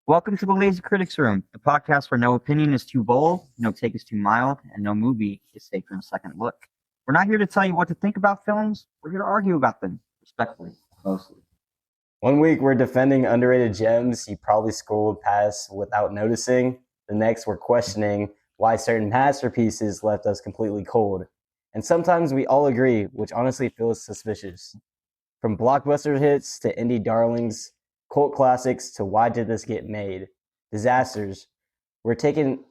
Welcome to the Lazy Critics Room, the podcast where no opinion is too bold, no take is too mild, and no movie is safe from a second look. We're not here to tell you what to think about films. We're here to argue about them, respectfully, mostly. One week we're defending underrated gems you probably scrolled past without noticing. The next we're questioning why certain masterpieces left us completely cold. And sometimes we all agree, which honestly feels suspicious. From blockbuster hits to indie darlings, cult classics to why did this get made, disasters, we're talking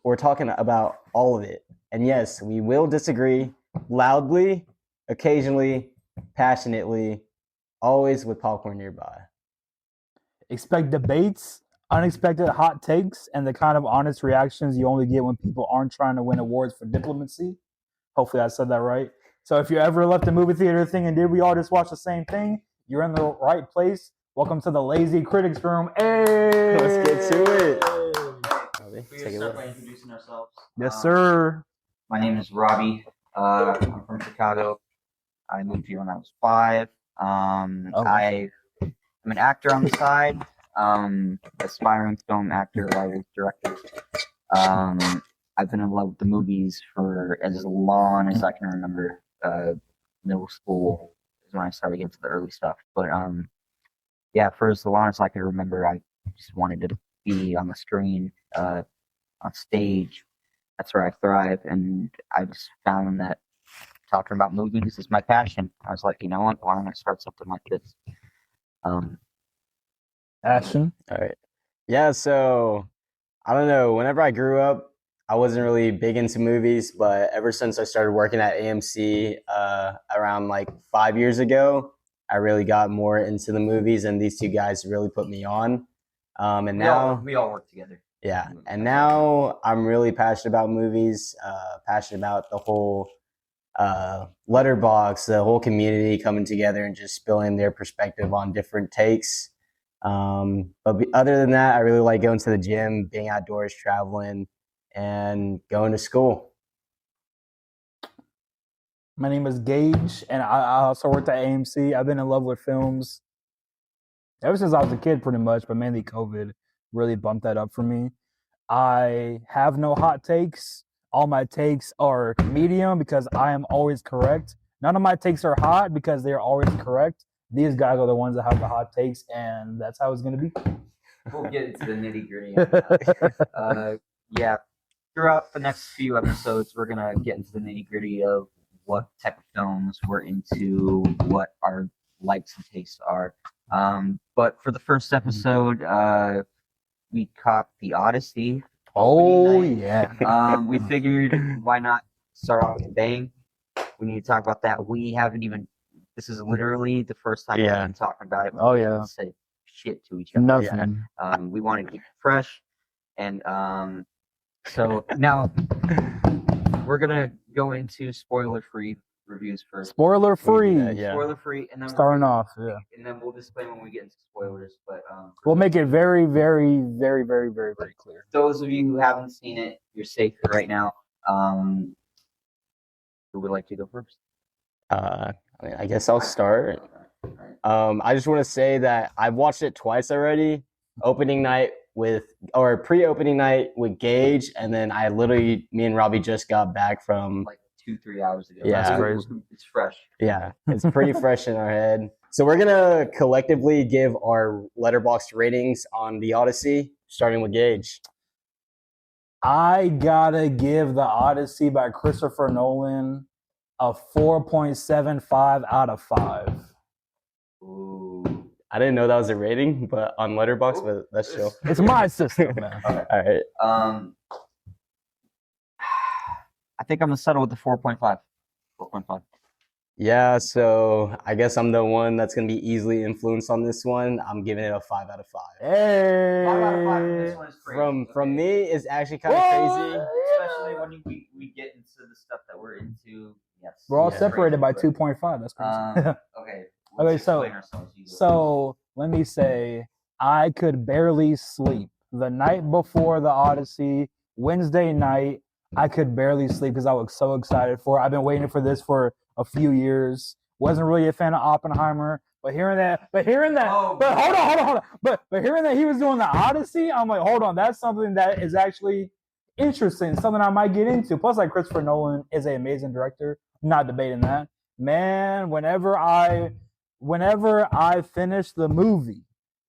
about all of it. And yes, we will disagree loudly, occasionally, passionately, always with popcorn nearby. Expect debates, unexpected hot takes, and the kind of honest reactions you only get when people aren't trying to win awards for diplomacy. Hopefully I said that right. So if you ever left the movie theater thinking, did we all just watch the same thing? You're in the right place. Welcome to the Lazy Critics Room. Hey! Let's get to it. We start by introducing ourselves. Yes, sir. My name is Robbie. I'm from Chicago. I moved here when I was 5. I'm an actor on the side, aspiring film actor, writer, director. I've been in love with the movies for as long as I can remember. Middle school is when I started getting to the early stuff. But for as long as I can remember, I just wanted to be on the screen, on stage. That's where I thrive, and I just found that talking about movies is my passion. I was like, you know what? Why don't I start something like this? Ashton. All right. Yeah, so I don't know. Whenever I grew up, I wasn't really big into movies, but ever since I started working at AMC around like 5 years ago, I really got more into the movies, and these two guys really put me on. And now we all work together. Yeah, and now I'm really passionate about movies, passionate about the whole letterbox, the whole community coming together and just spilling their perspective on different takes. But other than that, I really like going to the gym, being outdoors, traveling, and going to school. My name is Gage, and I also worked at AMC. I've been in love with films ever since I was a kid, pretty much, but mainly COVID really bumped that up for me. I have no hot takes. All my takes are medium because I am always correct. None of my takes are hot because they're always correct. These guys are the ones that have the hot takes, and that's how it's going to be. We'll get into the nitty-gritty. Throughout the next few episodes, we're going to get into the nitty-gritty of what type of films we're into, what our likes and tastes are. But for the first episode, we caught the Odyssey. Oh, yeah. We figured why not start off with a bang. We need to talk about that. This is literally the first time we've been talking about it. Oh, yeah. Say shit to each other. Nothing. We want to keep it fresh. And so now we're going to go into spoiler-free reviews first. Spoiler-free. Yeah. Spoiler-free. And then starting off, yeah. And then we'll disclaim when we get into spoilers. But we'll make it very, very, very, very, very, very clear. Those of you who haven't seen it, you're safe right now. Who would like to go first? I guess I'll start. I just want to say that I've watched it twice already. Pre-opening night with Gage, and then me and Robbie just got back from like 2-3 hours ago. Yeah, it's fresh. Yeah, it's pretty fresh in our head. So we're gonna collectively give our letterboxd ratings on the Odyssey, starting with Gage. I gotta give the Odyssey by Christopher Nolan a 4.75 out of 5. Ooh. I didn't know that was a rating, but on Letterboxd, but that's chill. It's my system, man. All right. I think I'm gonna settle with the 4.5. 4.5. Yeah, so I guess I'm the one that's gonna be easily influenced on this one. I'm giving it a 5 out of 5. Hey. 5 out of 5 from this one is crazy. From me, it's actually kind of crazy. Especially when we get into the stuff that we're into. Yes. We're all separated by 2.5. That's crazy. Okay. Okay, so let me say, I could barely sleep. The night before the Odyssey, Wednesday night, I could barely sleep because I was so excited for it. I've been waiting for this for a few years. Wasn't really a fan of Oppenheimer, But hearing that, but hearing that, Oh, but hold on. But hearing that he was doing the Odyssey, I'm like, hold on, that's something that is actually interesting, something I might get into. Plus, like Christopher Nolan is an amazing director. I'm not debating that. Man, whenever I finished the movie,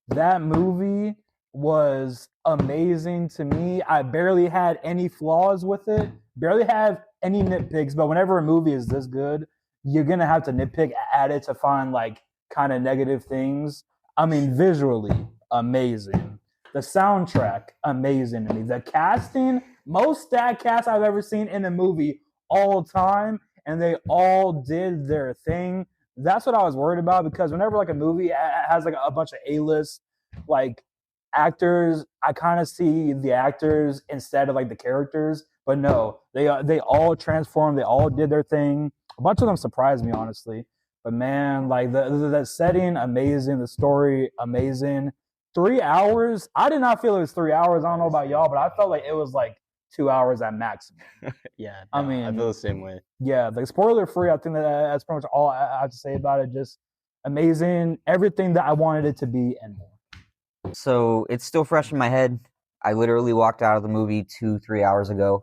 that movie was amazing to me. I barely had any flaws with it, barely have any nitpicks, but whenever a movie is this good, you're gonna have to nitpick at it to find like kind of negative things. I mean, visually amazing. The soundtrack amazing to me. The casting, most stat cast I've ever seen in a movie all time, and they all did their thing. That's what I was worried about, because whenever like a movie has like a bunch of A-list like actors, I kind of see the actors instead of like the characters. But no, they all transformed. They all did their thing. A bunch of them surprised me, honestly. But man, like the setting, amazing. The story, amazing. 3 hours. I did not feel it was 3 hours. I don't know about y'all, but I felt like it was like 2 hours at maximum. Yeah, I mean, I feel the same way. Yeah, like spoiler free. I think that's pretty much all I have to say about it. Just amazing, everything that I wanted it to be and more. So it's still fresh in my head. I literally walked out of the movie 2-3 hours ago.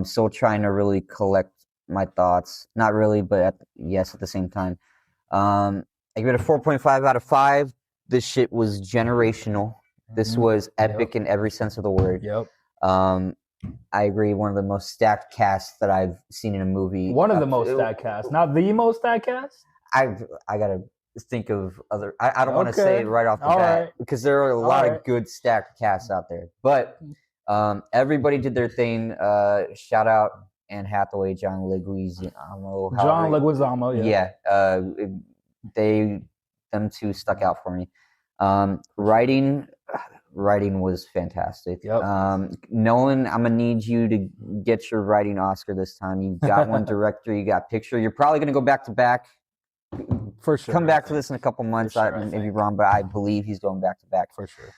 Still trying to really collect my thoughts. Not really, but yes, at the same time. I give it a 4.5 out of 5. This shit was generational. This was epic in every sense of the word. Yep. I agree. One of the most stacked casts that I've seen in a movie. One of the most stacked casts, not the most stacked cast. I gotta think of other. I don't want to say it right off the bat because there are a lot of good stacked casts out there. But everybody did their thing. Shout out Anne Hathaway, John Leguizamo. John Leguizamo. Yeah. Them two stuck out for me. Writing was fantastic. Yep. Nolan, I'm gonna need you to get your writing Oscar this time. You got one director, you got picture. You're probably gonna go back to back. For sure. Come back to this in a couple months. Sure, I may be wrong, but I believe he's going back to back for sure.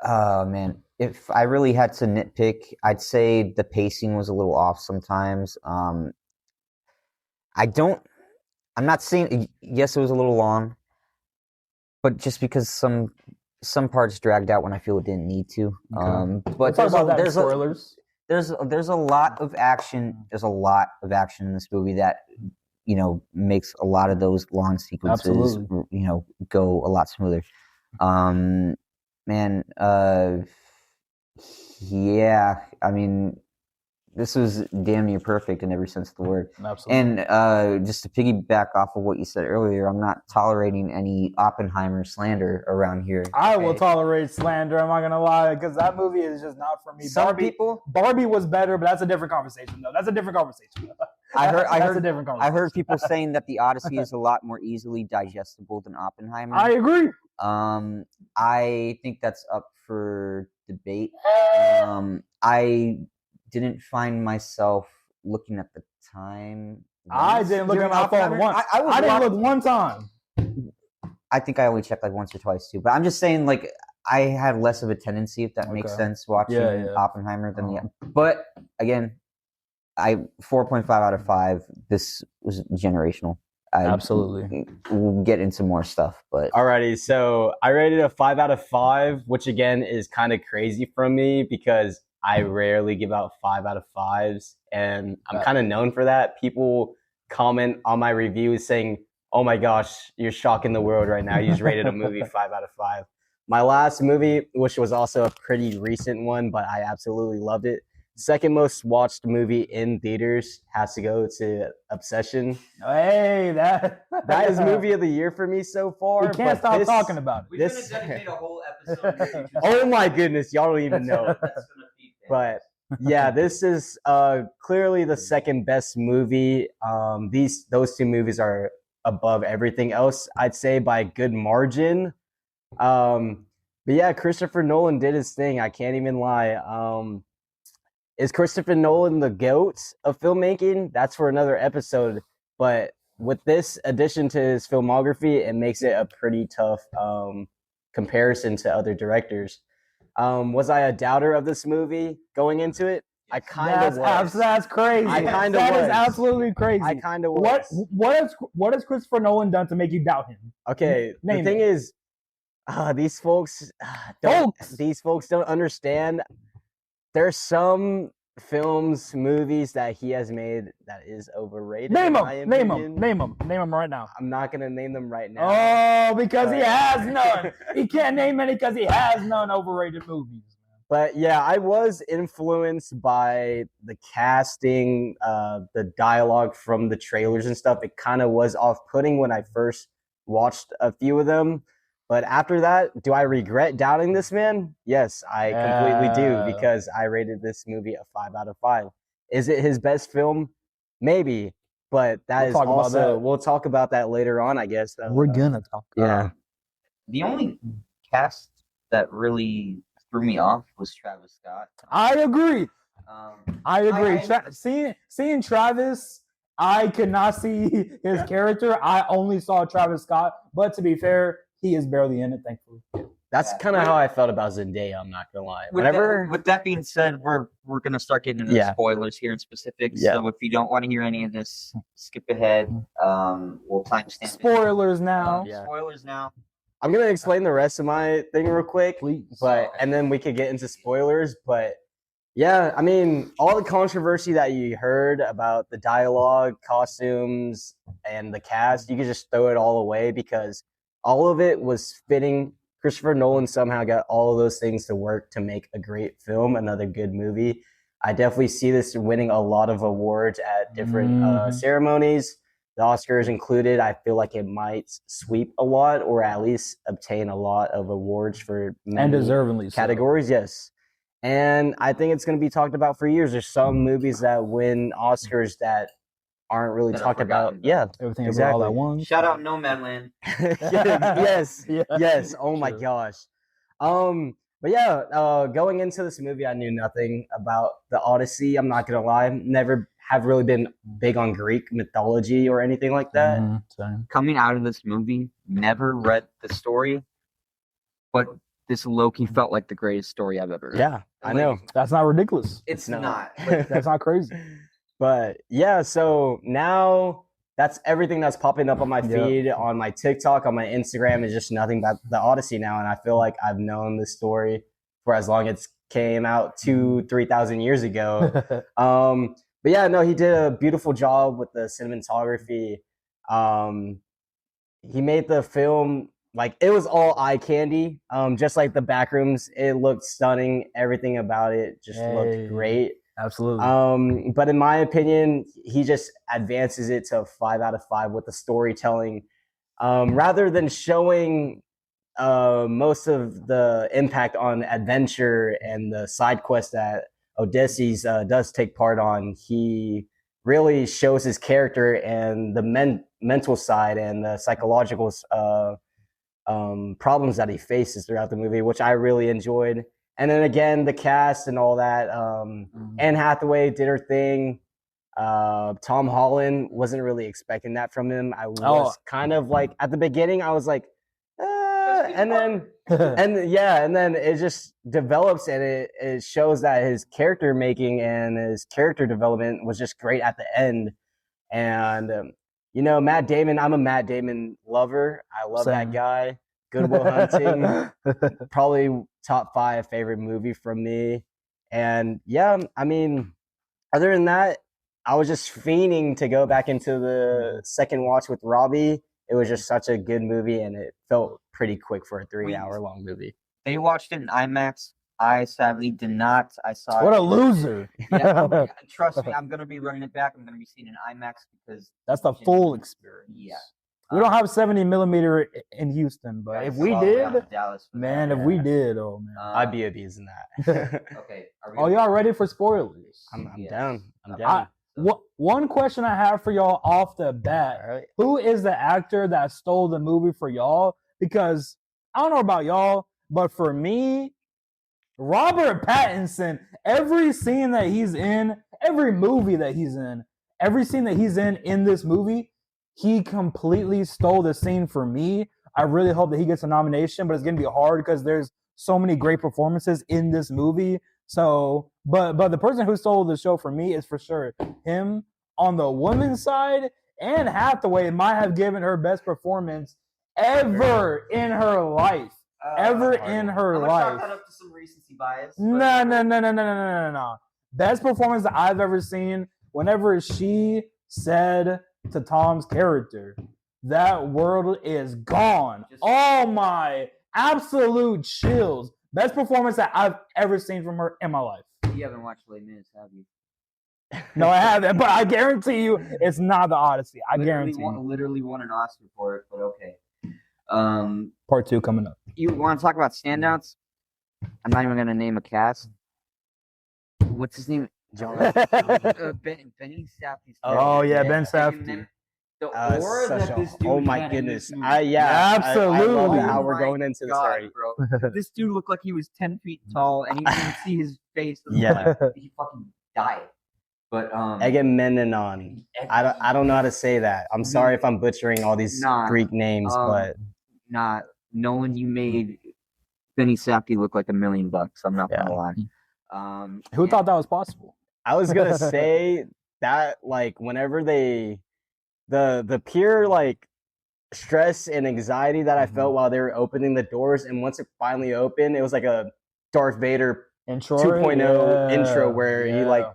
Oh man, if I really had to nitpick, I'd say the pacing was a little off sometimes. I'm not saying yes, it was a little long, but just because some parts dragged out when I feel it didn't need to. Okay. But there's spoilers. There's a lot of action. There's a lot of action in this movie that makes a lot of those long sequences go a lot smoother. Man, yeah, I mean, this was damn near perfect in every sense of the word. Absolutely. And just to piggyback off of what you said earlier, I'm not tolerating any Oppenheimer slander around here. I will tolerate slander. I'm not gonna lie, because that movie is just not for me. Barbie was better, but that's a different conversation, though. That's a different conversation. I heard people saying that the Odyssey is a lot more easily digestible than Oppenheimer. I agree. I think that's up for debate. I didn't find myself looking at the time. I didn't look at my phone once. I didn't look one time. I think I only checked like once or twice too. But I'm just saying, like, I had less of a tendency, if that makes sense, watching Oppenheimer than the. But again, 4.5 out of 5. This was generational. Absolutely. We'll get into more stuff, but alrighty. So I rated a 5 out of 5, which again is kind of crazy from me because I rarely give out 5 out of 5s, and I'm kind of known for that. People comment on my reviews saying, "Oh my gosh, you're shocking the world right now. You just rated a movie 5 out of 5." My last movie, which was also a pretty recent one, but I absolutely loved it. Second most watched movie in theaters has to go to Obsession. Hey, that is movie of the year for me so far. We can't stop talking about it. We're gonna dedicate a whole episode. Oh my goodness, y'all don't even know. But yeah, this is clearly the second best movie. Those two movies are above everything else, I'd say, by a good margin. But yeah, Christopher Nolan did his thing. I can't even lie. Is Christopher Nolan the GOAT of filmmaking? That's for another episode. But with this addition to his filmography, it makes it a pretty tough comparison to other directors. Was I a doubter of this movie going into it? I kind of was. That's crazy. I kinda That is was. absolutely crazy. I kind of was. What has Christopher Nolan done to make you doubt him? Okay, Name the thing it. is, these folks don't understand. There's some films, movies that he has made that is overrated. Name in my opinion. Name them right now. I'm not gonna name them right now. Oh, because he has none. He can't name any because he has none overrated movies. But yeah, I was influenced by the casting, the dialogue from the trailers and stuff. It kind of was off-putting when I first watched a few of them. But after that, do I regret doubting this man? Yes, I completely do, because I rated this movie a 5 out of 5. Is it his best film? Maybe, but we'll talk about that later on, I guess. We're gonna talk. Yeah. The only cast that really threw me off was Travis Scott. I agree. I agree. Seeing Travis, I could not see his character. I only saw Travis Scott, but to be fair, he is barely in it, thankfully. That's kind of how I felt about Zendaya, I'm not gonna lie. With that being said, we're gonna start getting into spoilers here in specifics. Yeah. So if you don't want to hear any of this, skip ahead. We'll timestamp Spoilers now. Spoilers now. I'm gonna explain the rest of my thing real quick, Please. and then we could get into spoilers. But yeah, I mean, all the controversy that you heard about the dialogue, costumes, and the cast, you could just throw it all away because all of it was fitting. Christopher Nolan somehow got all of those things to work to make a great film, another good movie. I definitely see this winning a lot of awards at different ceremonies, the Oscars included. I feel like it might sweep a lot, or at least obtain a lot of awards for many and deservingly categories. Yes. And I think it's going to be talked about for years. There's some movies that win Oscars that aren't really talked about. Yeah, everything exactly. All at once. Shout out Nomadland. yes. Oh my gosh. But yeah, going into this movie, I knew nothing about the Odyssey. I'm not gonna lie, never have really been big on Greek mythology or anything like that. Coming out of this movie, never read the story, but this low-key felt like the greatest story I've ever read. Yeah, I know. That's not ridiculous. It's not. That's not crazy. But yeah, so now that's everything that's popping up on my feed, on my TikTok, on my Instagram is just nothing but the Odyssey now. And I feel like I've known this story for as long as it came out 2,000-3,000 years ago. But yeah, no, he did a beautiful job with the cinematography. He made the film, like, it was all eye candy. Just like the back rooms, it looked stunning. Everything about it just looked great. Absolutely. But in my opinion, he just advances it to a 5 out of 5 with the storytelling. Rather than showing most of the impact on adventure and the side quest that Odyssey does take part on, he really shows his character and the mental side and the psychological problems that he faces throughout the movie, which I really enjoyed. And then again, the cast and all that. Anne Hathaway did her thing. Tom Holland, wasn't really expecting that from him. I was kind of like, at the beginning, I was like, and then it just develops, and it shows that his character making and his character development was just great at the end. And Matt Damon, I'm a Matt Damon lover. I love that guy. Good Will Hunting, probably top 5 favorite movie from me. And yeah, I mean, other than that, I was just fiending to go back into the second watch with Robbie. It was just such a good movie, and it felt pretty quick for a 3-hour long movie. They watched it in IMAX. I sadly did not. I saw what a loser. Yeah, trust me, I'm going to be running it back. I'm going to be seeing it in IMAX because that's the full experience. Yeah. We don't have 70 millimeter in Houston, but if we did, man, if we did, oh man, I'd be abusing that. Okay. Oh, y'all ready for spoilers? I'm down. I'm down. One question I have for y'all off the bat: who is the actor that stole the movie for y'all? Because I don't know about y'all, but for me, Robert Pattinson. Every scene that he's in, every movie that he's in, every scene that he's in this movie. He completely stole the scene for me. I really hope that he gets a nomination, but it's going to be hard because there's so many great performances in this movie. So, but the person who stole the show for me is for sure him. On the women's side, Anne Hathaway might have given her best performance ever in her life. Ever in her life. I'm gonna chalk that up to some recency bias. No. Best performance that I've ever seen. Whenever she said to Tom's character, "That world is gone." Oh my, absolute chills. Best performance that I've ever seen from her in my life. You haven't watched Les Mis, have you? No, I haven't, but I guarantee you it's not the Odyssey. I guarantee you. Literally won an Oscar for it, but okay. Part 2 coming up. You want to talk about standouts? I'm not even going to name a cast. What's his name? John. Benny Safdie's. Oh, yeah, Ben Safdie. The aura that this dude oh my had goodness! in this movie. Absolutely. I love how we're going into the story, bro. This dude looked like he was 10 feet tall, and you didn't see his face. Yeah, he fucking died. But Agamemnon. I don't know how to say that. I'm sorry if I'm butchering all these Greek names, but Nolan, you made Benny Safdie look like $1 million. I'm not gonna lie. Who thought that was possible? I was gonna say that, like, whenever the pure like stress and anxiety that I felt while they were opening the doors, and once it finally opened, it was like a Darth Vader intro 2.0 intro where he like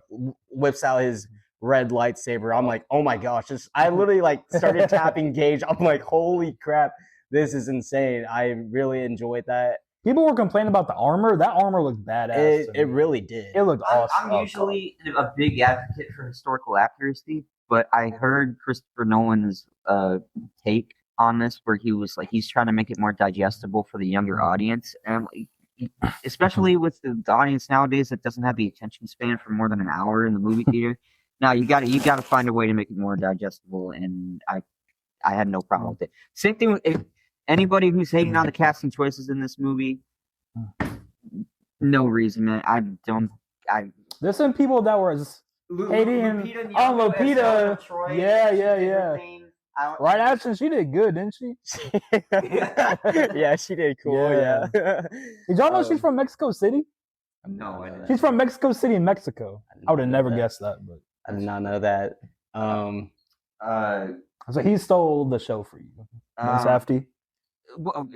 whips out his red lightsaber. I'm like, oh my gosh, I literally like started tapping Gage. I'm like, holy crap, this is insane. I really enjoyed that. People were complaining about the armor. That armor looked badass. It really did. It looked awesome. I'm usually a big advocate for historical accuracy, but I heard Christopher Nolan's take on this where he was like, he's trying to make it more digestible for the younger audience, and especially with the audience nowadays that doesn't have the attention span for more than an hour in the movie theater. Now you got to find a way to make it more digestible, and I had no problem with it. Same thing with anybody who's hating on the casting choices in this movie. No reason, man. There's some people that were hating on Lupita. Yeah. Right, Ashton, she did good, didn't she? Yeah, she did cool. Yeah. Did y'all know she's from Mexico City? No, I didn't. She's from Mexico City, Mexico. I would have never guessed that, but I did not know that. So he stole the show for you, Safdie. Well,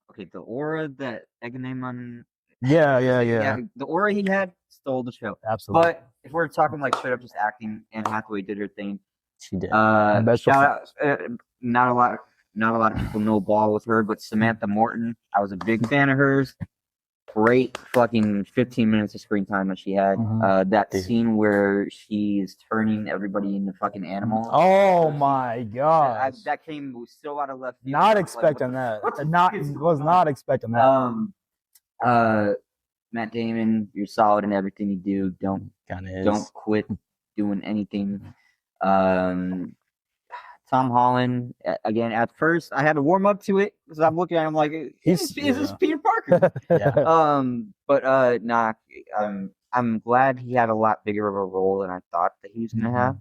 okay, the aura that Agamemnon. Yeah. The aura he had stole the show. Absolutely. But if we're talking like straight up just acting, Anne Hathaway did her thing. She did. Shout out, not a lot of people know ball with her, but Samantha Morton, I was a big fan of hers. Great fucking 15 minutes of screen time that she had. That scene where she's turning everybody into fucking animals. Oh my god! That came so out of left field. Not expecting that. Not expecting that. Matt Damon, you're solid in everything you do. Don't quit doing anything. Tom Holland, again, at first I had to warm up to it because I'm looking at him like, is this Peter Parker? I'm glad he had a lot bigger of a role than I thought that he was going to have.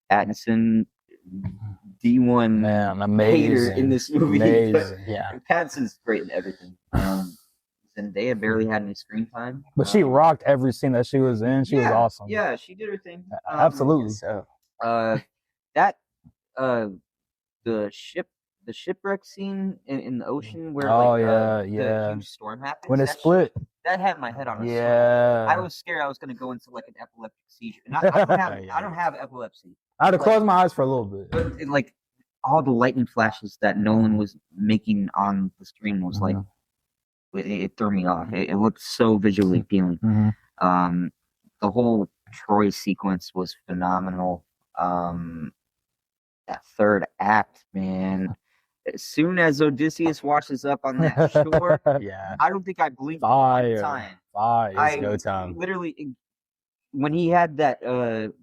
Pattinson, D1 man, amazing hater in this movie. Amazing. Pattinson's great in everything. Zendaya barely had any screen time, but she rocked every scene that she was in. She was awesome. Yeah, she did her thing. Absolutely. So, the shipwreck scene in the ocean where the huge storm happens. When it split, that had my head on a swivel. I was scared I was going to go into like an epileptic seizure. And I don't have epilepsy. I had to close my eyes for a little bit. But like all the lightning flashes that Nolan was making on the screen was like, it threw me off. It looked so visually appealing. The whole Troy sequence was phenomenal. That third act, man. As soon as Odysseus washes up on that shore, I don't think I blinked one time. Go time. Literally, when he had that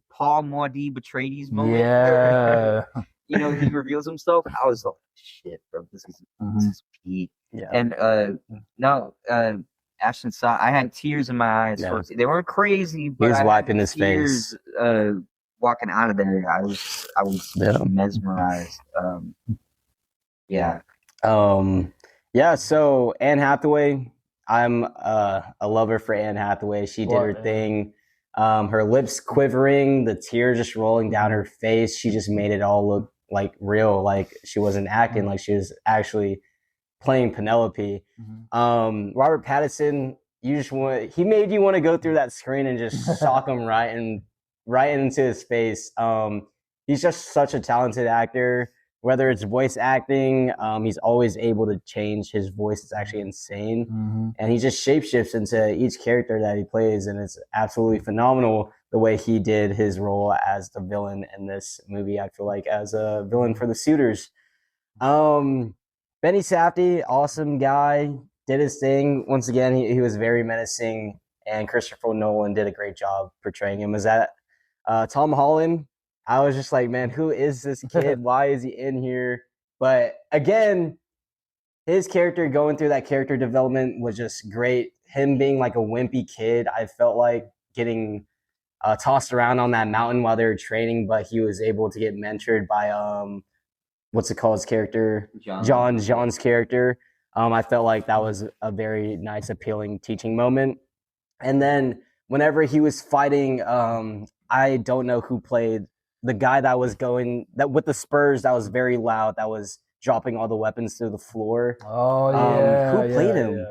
Paul Maudie Betraydes moment, he reveals himself. I was like, shit, bro, this is peak. And Ashton saw. I had tears in my eyes. They weren't crazy, but he was wiping his tears, face. Walking out of there, I was mesmerized. So Anne Hathaway, I'm a lover for Anne Hathaway. She did her Well, thing. Her lips quivering, the tears just rolling down her face. She just made it all look like real, like she wasn't acting, like she was actually playing Penelope. Robert Pattinson, he made you want to go through that screen and just sock him right into his face. He's just such a talented actor. Whether it's voice acting, he's always able to change his voice. It's actually insane. And he just shapeshifts into each character that he plays, and it's absolutely phenomenal the way he did his role as the villain in this movie. I feel like as a villain for the suitors. Benny Safdie, awesome guy, did his thing. Once again, he was very menacing, and Christopher Nolan did a great job portraying him. Is that Tom Holland? I was just like, man, who is this kid? Why is he in here? But again, his character going through that character development was just great. Him being like a wimpy kid, I felt like getting tossed around on that mountain while they were training, but he was able to get mentored by what's it called? His character, John's character. I felt like that was a very nice, appealing teaching moment. And then whenever he was fighting, I don't know who played the guy that was with the Spurs, that was very loud, that was dropping all the weapons to the floor. Oh yeah, who played him? Yeah.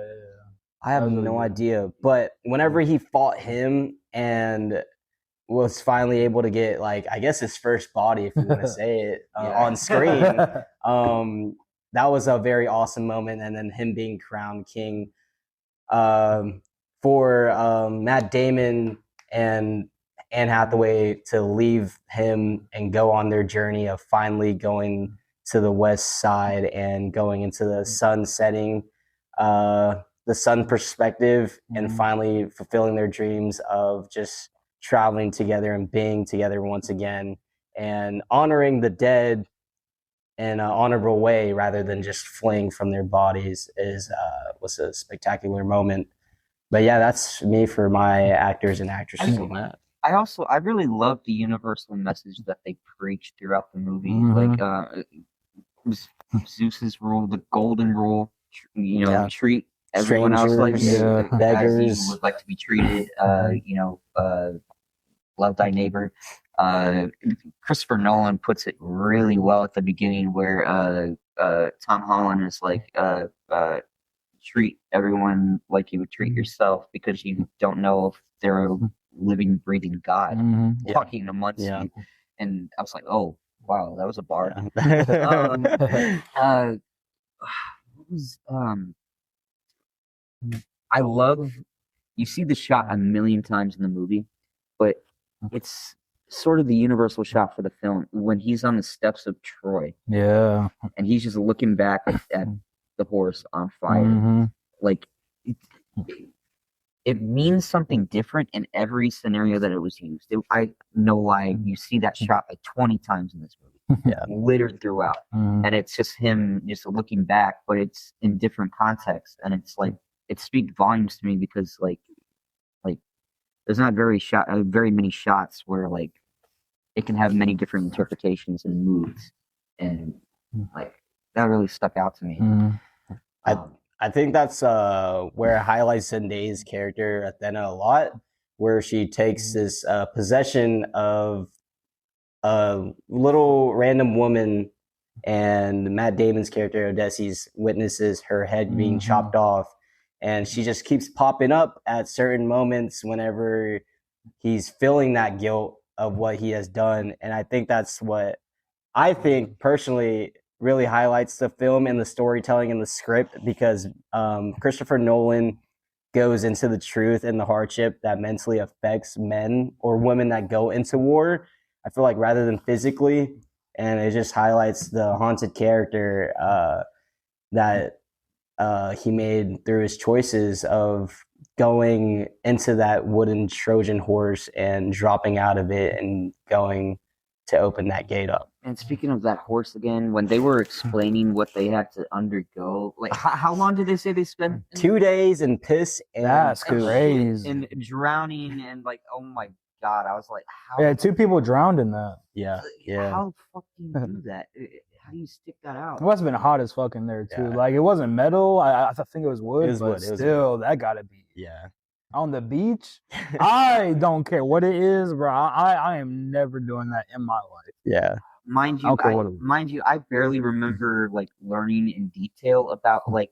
I have no idea. But whenever he fought him and was finally able to get, like, I guess his first body, if you want to say it, on screen, that was a very awesome moment. And then him being crowned king, for Matt Damon and Anne Hathaway to leave him and go on their journey of finally going to the west side and going into the sun setting, the sun perspective, and finally fulfilling their dreams of just traveling together and being together once again and honoring the dead in an honorable way rather than just fleeing from their bodies was a spectacular moment. But yeah, that's me for my actors and actresses on that. I really love the universal message that they preach throughout the movie. Like Zeus's rule, the golden rule, treat everyone else like beggars, as you would like to be treated. Love thy neighbor. Christopher Nolan puts it really well at the beginning, where Tom Holland is like, treat everyone like you would treat yourself, because you don't know if they're a living, breathing God walking amongst you. And I was like, oh wow, that was a bar. I love, you see the shot a million times in the movie, but it's sort of the universal shot for the film when he's on the steps of Troy. Yeah. And he's just looking back at the horse on fire. Like, it means something different in every scenario that it was used. I know why you see that shot like 20 times in this movie, littered throughout. And it's just him just looking back, but it's in different contexts. And it's like, it speaks volumes to me, because like there's not very many shots where like it can have many different interpretations and moods, and like that really stuck out to me. I think that's where it highlights Zendaya's character Athena a lot, where she takes this possession of a little random woman, and Matt Damon's character Odyssey witnesses her head being chopped off, and she just keeps popping up at certain moments whenever he's feeling that guilt of what he has done. And I think that's what I think personally really highlights the film and the storytelling and the script, because Christopher Nolan goes into the truth and the hardship that mentally affects men or women that go into war, I feel like, rather than physically. And it just highlights the haunted character that he made through his choices of going into that wooden Trojan horse and dropping out of it and going to open that gate up. And speaking of that horse again, when they were explaining what they had to undergo, like how long did they say they spent? 2 days in piss and that's crazy. And drowning, and like, oh my God, I was like, how? Yeah, 2 people drowned in that. Yeah. How fucking do that? how do you stick that out? It must have been hot as fuck in there too. Yeah. Like it wasn't metal. I think it was wood. It was but wood, it was still, that gotta be Yeah. on the beach. I don't care what it is, bro. I am never doing that in my life. Yeah. Mind you, Okay, what is it? I barely remember like learning in detail about like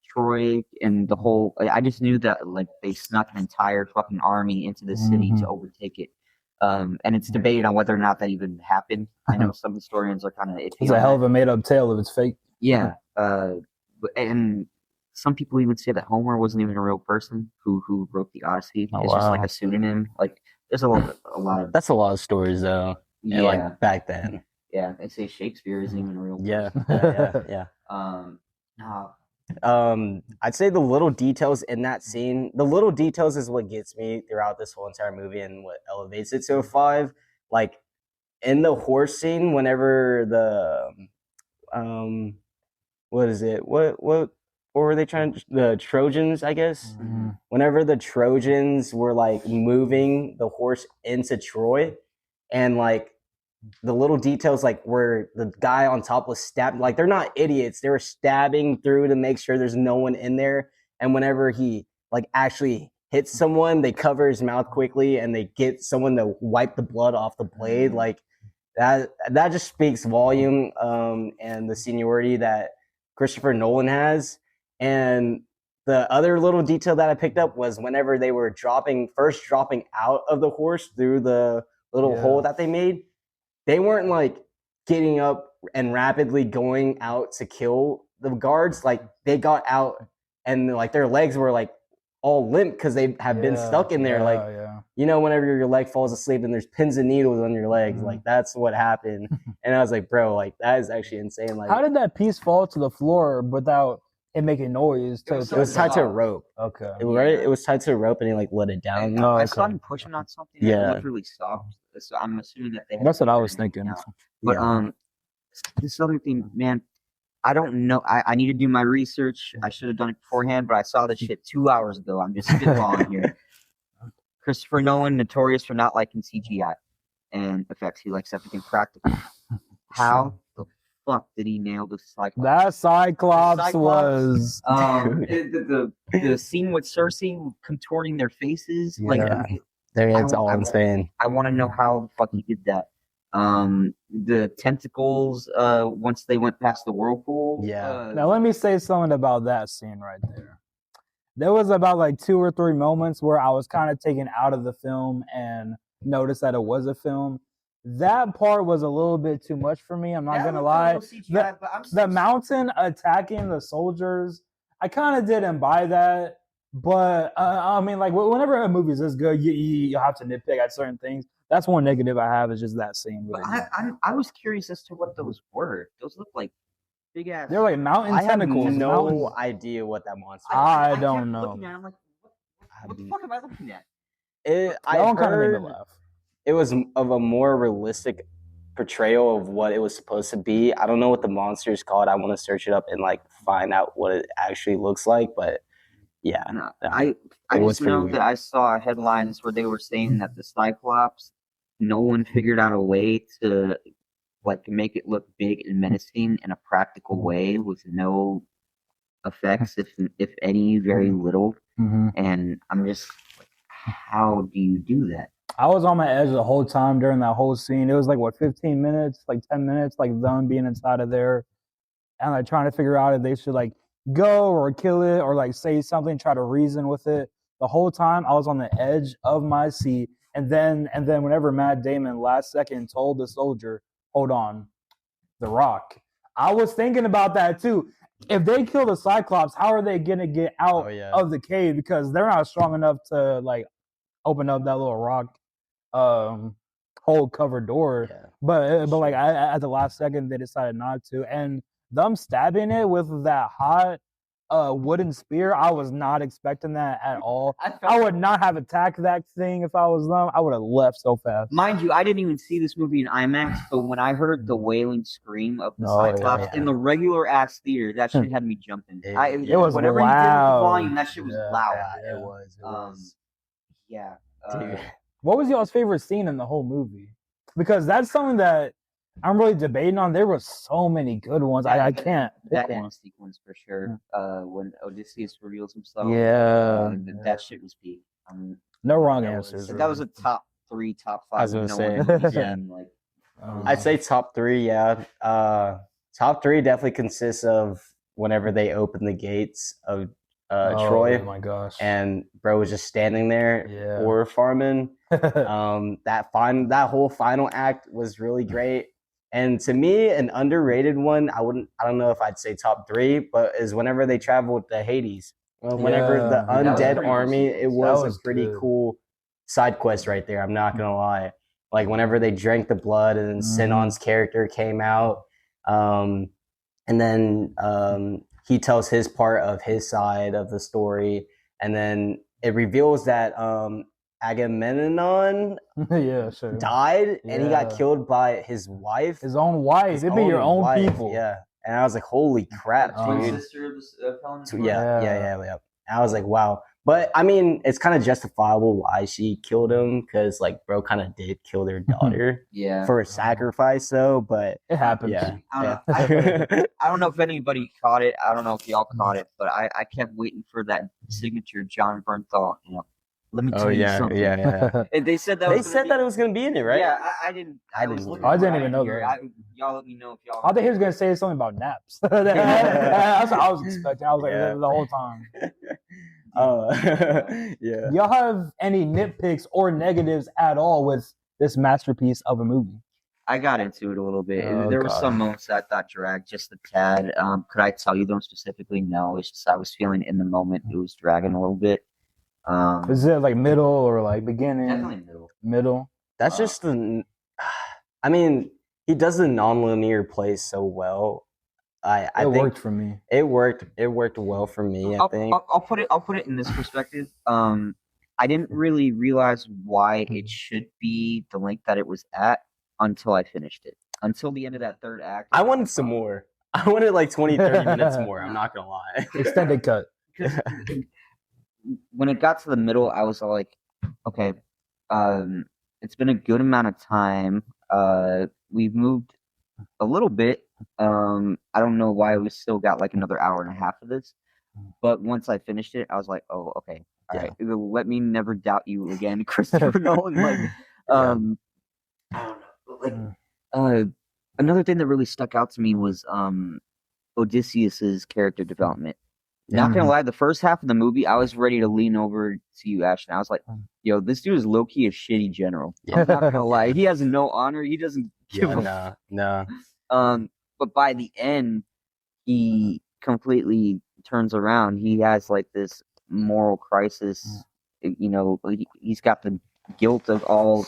Troy and the whole. I just knew that like they snuck an entire fucking army into the city to overtake it. And it's debated on whether or not that even happened. I know some historians are kind of iffy. It's a hell of a made up tale if it's fake. Yeah. And some people even say that Homer wasn't even a real person who wrote the Odyssey. Oh, It's just like wow. a pseudonym. Like there's a lot of That's a lot of stories though. yeah. Like back then. Yeah, they say Shakespeare isn't even a real Yeah. person. Yeah. No, I'd say the little details in that scene, the little details is what gets me throughout this whole entire movie and what elevates it to a 5. Like in the horse scene, whenever what is it? What were they trying to, the Trojans, I guess? Mm-hmm. Whenever the Trojans were like moving the horse into Troy, and like the little details, like where the guy on top was stabbed, like they're not idiots. They were stabbing through to make sure there's no one in there. And whenever he like actually hits someone, they cover his mouth quickly and they get someone to wipe the blood off the blade. Like that just speaks volume, and the seniority that Christopher Nolan has. And the other little detail that I picked up was whenever they were dropping out of the horse through the little hole that they made, they weren't like getting up and rapidly going out to kill the guards. Like they got out and like their legs were like all limp because they have been stuck in there. Whenever your leg falls asleep and there's pins and needles on your legs, like that's what happened. And I was like, bro, like that is actually insane. Like, how did that piece fall to the floor without it making noise? It was tied to a rope. Okay. It was tied to a rope and he like let it down. I saw him pushing on something. Yeah. It looked really soft. So I'm assuming that they. That's what I was thinking. But this other thing, man, I don't know. I need to do my research. I should have done it beforehand, but I saw this shit 2 hours ago. I'm just spitballing here. Christopher Nolan, notorious for not liking CGI and effects. He likes everything practical. How the fuck did he nail the Cyclops? That Cyclops was the scene with Cersei contorting their faces. Like it's all insane. I want to know how the fuck he did that. The tentacles once they went past the whirlpool. Now let me say something about that scene right there. There was about like 2 or 3 moments where I was kind of taken out of the film and noticed that it was a film. That part was a little bit too much for me. I'm not gonna lie. The mountain attacking the soldiers, I kind of didn't buy that. But I mean, like whenever a movie is this good, you have to nitpick at certain things. That's one negative I have is just that scene. Really. I was curious as to what those were. Those look like big ass. They're like mountain tentacles. I have no idea what that monster is. I don't know. Looking at it, I'm like, what the fuck am I looking at? I heard it was of a more realistic portrayal of what it was supposed to be. I don't know what the monster is called. I want to search it up and like find out what it actually looks like. But yeah, I just know that I saw headlines where they were saying that the Cyclops, no one figured out a way to like make it look big and menacing in a practical way with no effects, if any, very little. And I'm just like, how do you do that? I was on my edge the whole time during that whole scene. It was like 15 minutes, like 10 minutes, like them being inside of there and like trying to figure out if they should like go or kill it or like say something, try to reason with it. The whole time I was on the edge of my seat. And then whenever Matt Damon last second told the soldier, hold on, the Rock, I was thinking about that too. If they kill the Cyclops, how are they gonna get out of the cave? Because they're not strong enough to like open up that little rock hole covered door. But like at the last second they decided not to. And them stabbing it with that hot wooden spear, I was not expecting that at all. I would not have attacked that thing if I was them. I would have left so fast. Mind you, I didn't even see this movie in IMAX, but when I heard the wailing scream of the Cyclops in the regular ass theater, that shit had me jumping. It was whenever loud. you did with the volume, that shit was loud. It was. Dude. What was y'all's favorite scene in the whole movie? Because that's something that I'm really debating on. There were so many good ones. I can't pick That one. end sequence for sure. When Odysseus reveals himself, Yeah, that shit was peak. no wrong that answers. That was a top 3, top 5. I was gonna no say, one really yeah. seen, like, I'd say top 3, yeah. Top 3 definitely consists of whenever they open the gates of Troy. Oh my gosh! And bro was just standing there, Yeah. or farming. That whole final act was really great. And to me, an underrated one, I don't know if I'd say top 3, but is whenever they traveled to Hades. Whenever the Yeah. That was a undead pretty cool army, it sequence. was That was a pretty good. cool side quest right there. I'm not gonna lie. Like whenever they drank the blood and then Sinon's character came out, and then he tells his part of his side of the story, and then it reveals that Agamemnon Yeah, sure. died, and he got Yeah. killed by his wife. His own wife. His It'd be your own wife, people. yeah. And I was like, holy crap, twin dude. sister of the Pelenn's wife? Yeah. And I was like, wow. But I mean, it's kind of justifiable why she killed him, because like bro kind of did kill their daughter Yeah. for a sacrifice, though. But It happens. yeah, I don't know if anybody caught it. I don't know if y'all caught it, but I kept waiting for that signature John Bernthal. Let me tell you something. And they said that. They said that it was gonna be in it, right? Yeah, I didn't. I was didn't. looking I for didn't it. even know hear that. it. Y'all let me know if y'all. I thought he was gonna say something about naps. That's what I was expecting. I was like the whole time. Yeah. Do y'all have any nitpicks or negatives at all with this masterpiece of a movie? I got into it a little bit. Oh, there were God. some moments that I thought dragged just a tad. Could I tell you them specifically? No. It's just I was feeling in the moment it was dragging a little bit. Is it like middle or like beginning? Definitely middle. Middle. That's just the. I mean, he does the non-linear plays so well. I It think worked for me. It worked well for me. I think. I'll put it in this perspective. I didn't really realize why it should be the length that it was at until I finished it. Until the end of that third act. I wanted some more. I wanted like 20, 30 minutes more. I'm not gonna lie. Extended cut. When it got to the middle, I was all like, okay, it's been a good amount of time. We've moved a little bit. I don't know why we still got like another hour and a half of this, but once I finished it, I was like, oh, okay, all right. Let me never doubt you again, Christopher Nolan. Like, I don't know. Like, another thing that really stuck out to me was Odysseus's character development. Not gonna lie, the first half of the movie, I was ready to lean over to you, Ashton. I was like, yo, this dude is low-key a shitty general. I'm not gonna lie. He has no honor. He doesn't give a no. But by the end, he completely turns around. He has like this moral crisis. He's got the guilt of all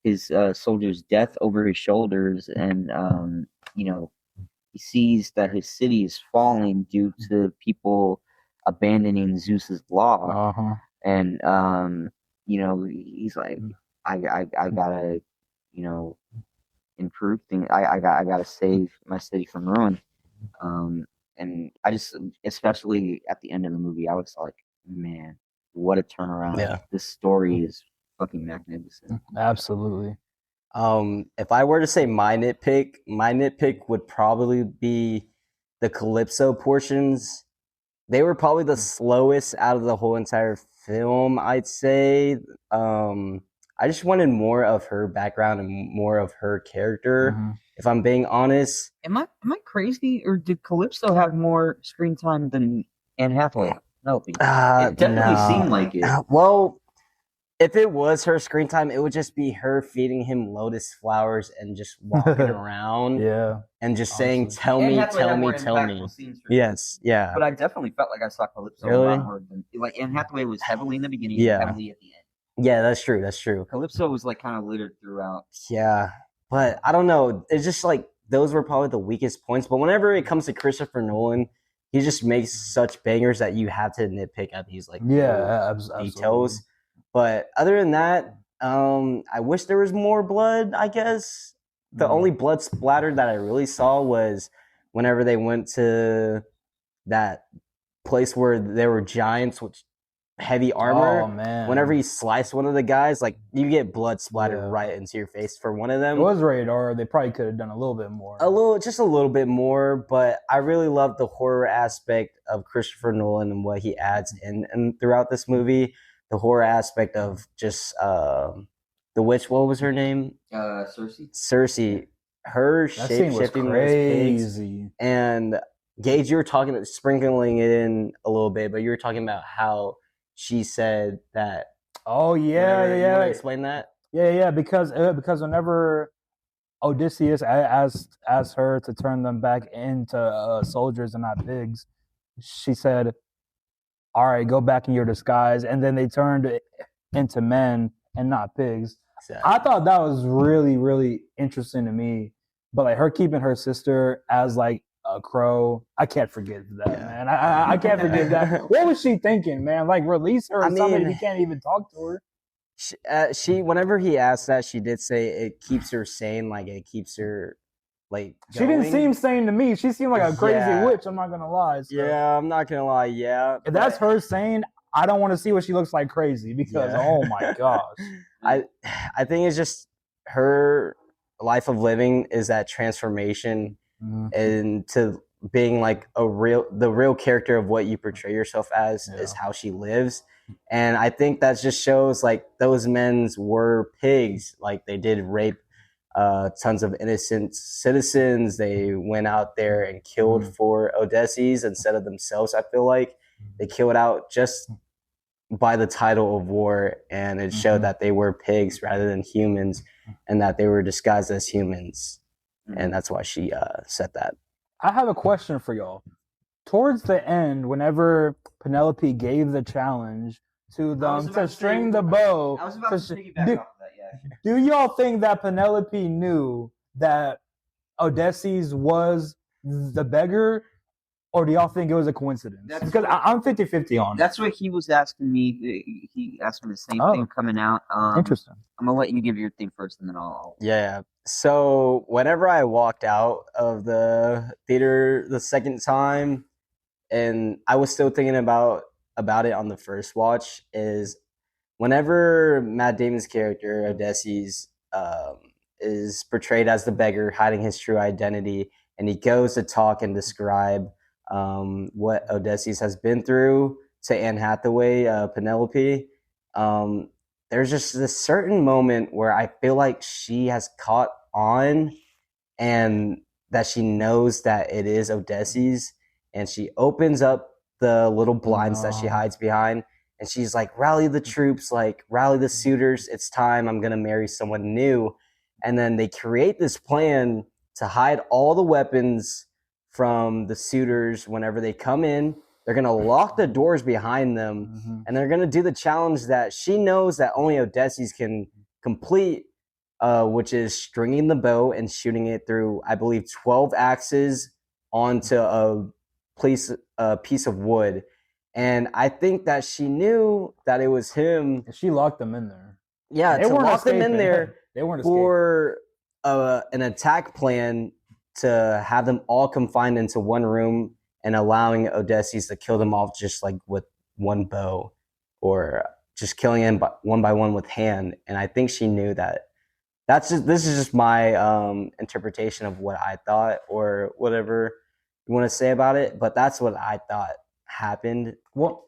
his soldiers' death over his shoulders, and he sees that his city is falling due to people abandoning Zeus's law, and he's like, I gotta, improve things. I gotta save my city from ruin. And I just, especially at the end of the movie, I was like, man, what a turnaround! Yeah. This story is fucking magnificent. Absolutely. If I were to say my nitpick would probably be the Calypso portions. They were probably the slowest out of the whole entire film, I'd say. I just wanted more of her background and more of her character, if I'm being honest. Am I crazy, or did Calypso have more screen time than Anne Hathaway? No, it definitely seemed like it. Well, if it was her screen time, it would just be her feeding him lotus flowers and just walking around. Yeah. And just saying, tell Anne me, Hathaway tell had me, more tell me. impactful scenes for Yes, yeah. But I definitely felt like I saw Calypso a lot more than, like, Anne Hathaway was heavily in the beginning, and heavily at the end. Yeah, that's true. Calypso was like kind of littered throughout. Yeah, but I don't know. It's just like those were probably the weakest points. But whenever it comes to Christopher Nolan, he just makes such bangers that you have to nitpick at these like details. Absolutely. But other than that, I wish there was more blood. I guess the only blood splatter that I really saw was whenever they went to that place where there were giants, which heavy armor. Oh man! Whenever he sliced one of the guys, like you get blood splattered Yeah. right into your face for one of them. It was rated R. They probably could have done a little bit more. Just a little bit more, but I really love the horror aspect of Christopher Nolan and what he adds in and throughout this movie. The horror aspect of just the witch. What was her name? Cersei. Cersei. Her That scene was shape-shifting those pigs. crazy. And Gage, you were talking about sprinkling it in a little bit, but you were talking about how she said that. Oh yeah, whenever, yeah. You want to explain that? Yeah. Because whenever Odysseus asked her to turn them back into soldiers and not pigs, she said, "All right, go back in your disguise," and then they turned into men and not pigs. Exactly. I thought that was really, really interesting to me. But like her keeping her sister as like a crow, I can't forget that, man. I can't forget that. What was she thinking, man? Like release her or something if you can't even talk to her. She whenever he asked that, she did say it keeps her sane, like it keeps her like She didn't seem sane to me. She seemed like a crazy witch, I'm not gonna lie. So. Yeah, I'm not gonna lie, yeah. If that's her sane, I don't want to see what she looks like crazy because oh my gosh. I think it's just her life of living is that transformation into being like the real character of what you portray yourself as is how she lives. And I think that just shows like those men were pigs. Like they did rape tons of innocent citizens. They went out there and killed for Odysseus instead of themselves. I feel like they killed out just by the title of war, and it showed that they were pigs rather than humans, and that they were disguised as humans. And that's why she said that. I have a question for y'all. Towards the end, whenever Penelope gave the challenge to them to string the bow, I was about to piggyback off of that, yeah. Do y'all think that Penelope knew that Odysseus was the beggar, or do y'all think it was a coincidence? Because I'm 50-50 on it. That's what he was asking me. He asked me the same thing coming out. Interesting. I'm going to let you give your thing first, and then I'll... Yeah. So whenever I walked out of the theater the second time, and I was still thinking about it on the first watch, is whenever Matt Damon's character, Odysseus, is portrayed as the beggar, hiding his true identity, and he goes to talk and describe what Odysseus has been through to Anne Hathaway, Penelope, there's just this certain moment where I feel like she has caught on and that she knows that it is Odysseus, and she opens up the little blinds that she hides behind, and she's like, rally the troops, like rally the suitors, it's time, I'm gonna marry someone new. And then they create this plan to hide all the weapons from the suitors whenever they come in. They're going to lock the doors behind them, and they're going to do the challenge that she knows that only Odysseus can complete, which is stringing the bow and shooting it through, I believe, 12 axes onto a piece of wood. And I think that she knew that it was him. She locked them in there. Yeah, to lock them in there they weren't for an attack plan to have them all confined into one room and allowing Odysseus to kill them off just like with one bow, or just killing them one by one with hand. And I think she knew that. This is just my interpretation of what I thought, or whatever you want to say about it. But that's what I thought happened. Well,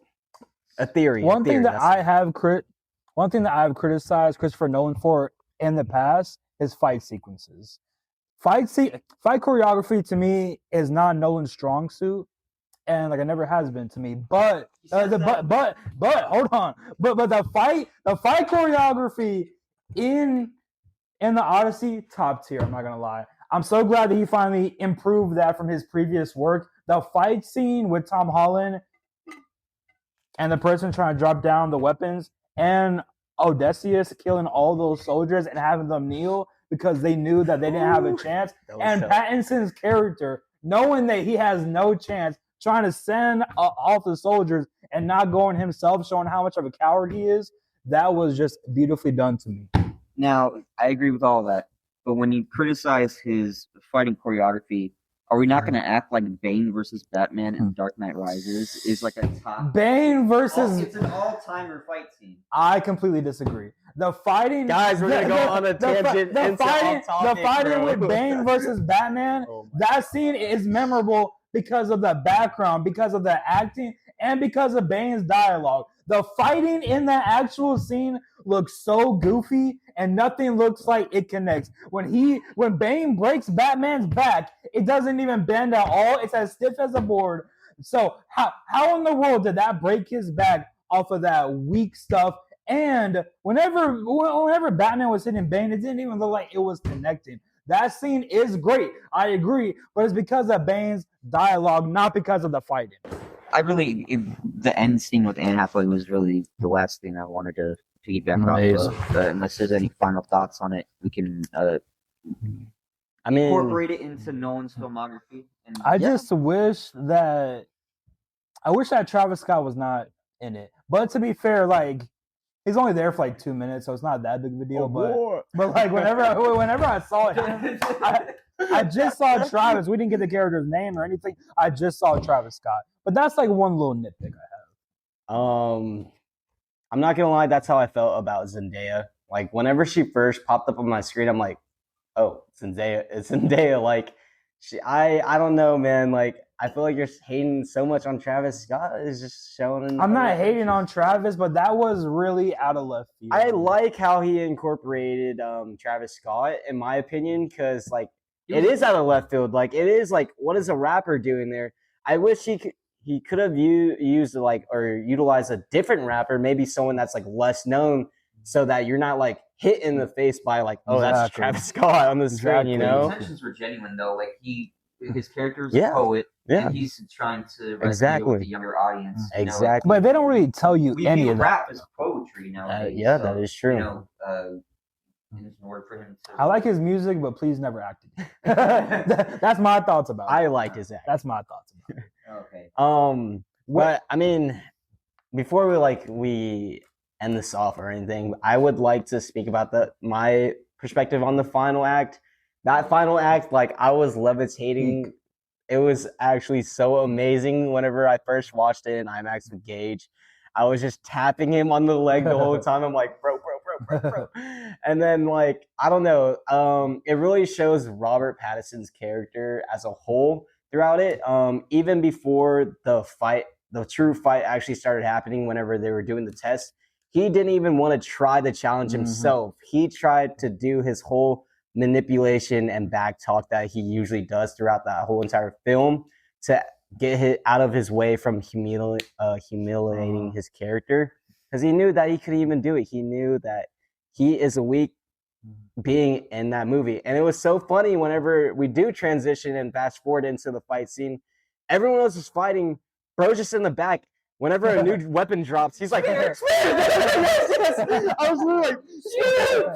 a theory. One thing that I have criticized Christopher Nolan for in the past is fight sequences. Fight choreography to me is not Nolan's strong suit, and like it never has been to me. But hold on. But the fight choreography in the Odyssey, top tier. I'm not gonna lie. I'm so glad that he finally improved that from his previous work. The fight scene with Tom Holland and the person trying to drop down the weapons, and Odysseus killing all those soldiers and having them kneel because they knew that they didn't have a chance. And Pattinson's character, knowing that he has no chance, trying to send off the soldiers and not going himself, showing how much of a coward he is, that was just beautifully done to me. Now, I agree with all that. But when you criticize his fighting choreography, Are we not going to act like Bane versus Batman in Dark Knight Rises is like a top? Bane versus. It's an all-timer fight scene. I completely disagree. The fighting, Guys, we're gonna go on a tangent. The fighting bro. with Bane versus Batman. That scene is memorable because of the background, because of the acting, and because of Bane's dialogue. The fighting in that actual scene looks so goofy, and nothing looks like it connects. When Bane breaks Batman's back, it doesn't even bend at all. It's as stiff as a board. So how in the world did that break his back off of that weak stuff? And whenever Batman was hitting Bane, it didn't even look like it was connecting. That scene is great. I agree. But it's because of Bane's dialogue, not because of the fighting. The end scene with Anne Hathaway was really the last thing I wanted to feedback off of. Unless there's any final thoughts on it, we can incorporate it into Nolan's filmography. I wish that Travis Scott was not in it. But to be fair, like, he's only there for like 2 minutes, so it's not that big of a deal. But like whenever I saw him, I just saw Travis. We didn't get the character's name or anything. I just saw Travis Scott. But that's like one little nitpick I have. I'm not gonna lie, that's how I felt about Zendaya. Like whenever she first popped up on my screen, I'm like, oh, Zendaya. It's Zendaya. Like I don't know, man. Like I feel like you're hating so much on Travis Scott. It's just showing. I'm not hating on Travis, but that was really out of left field. I like how he incorporated Travis Scott, in my opinion, because like it is out of left field. Like it is like, what is a rapper doing there? I wish he could have used like or utilized a different rapper, maybe someone that's like less known, so that you're not like hit in the face by like, oh, that's Travis Scott on the screen. You know, the intentions were genuine though. Like his character is a poet. Yeah. And he's trying to resonate with the younger audience. Exactly. But they don't really tell you any of that. Rap is poetry now. That is true. In order for him to... I like his music, but please never act it. That's my thoughts about it. I like his act. That's my thoughts about it. Okay. But I mean, before we end this off or anything, I would like to speak about my perspective on the final act. That final act, like I was levitating. It was actually so amazing. Whenever I first watched it in IMAX with Gage, I was just tapping him on the leg the whole time. I'm like, bro. And then like, I don't know. It really shows Robert Pattinson's character as a whole throughout it. Even before the true fight actually started happening, whenever they were doing the test, he didn't even want to try the challenge himself. He tried to do his whole manipulation and back talk that he usually does throughout that whole entire film to get out of his way from humiliating his character, because he knew that he couldn't even do it. He knew that he is a weak being in that movie. And it was so funny whenever we do transition and fast forward into the fight scene, everyone else is fighting, bro's just in the back. Whenever a new weapon drops, he's like, yes. I was literally like,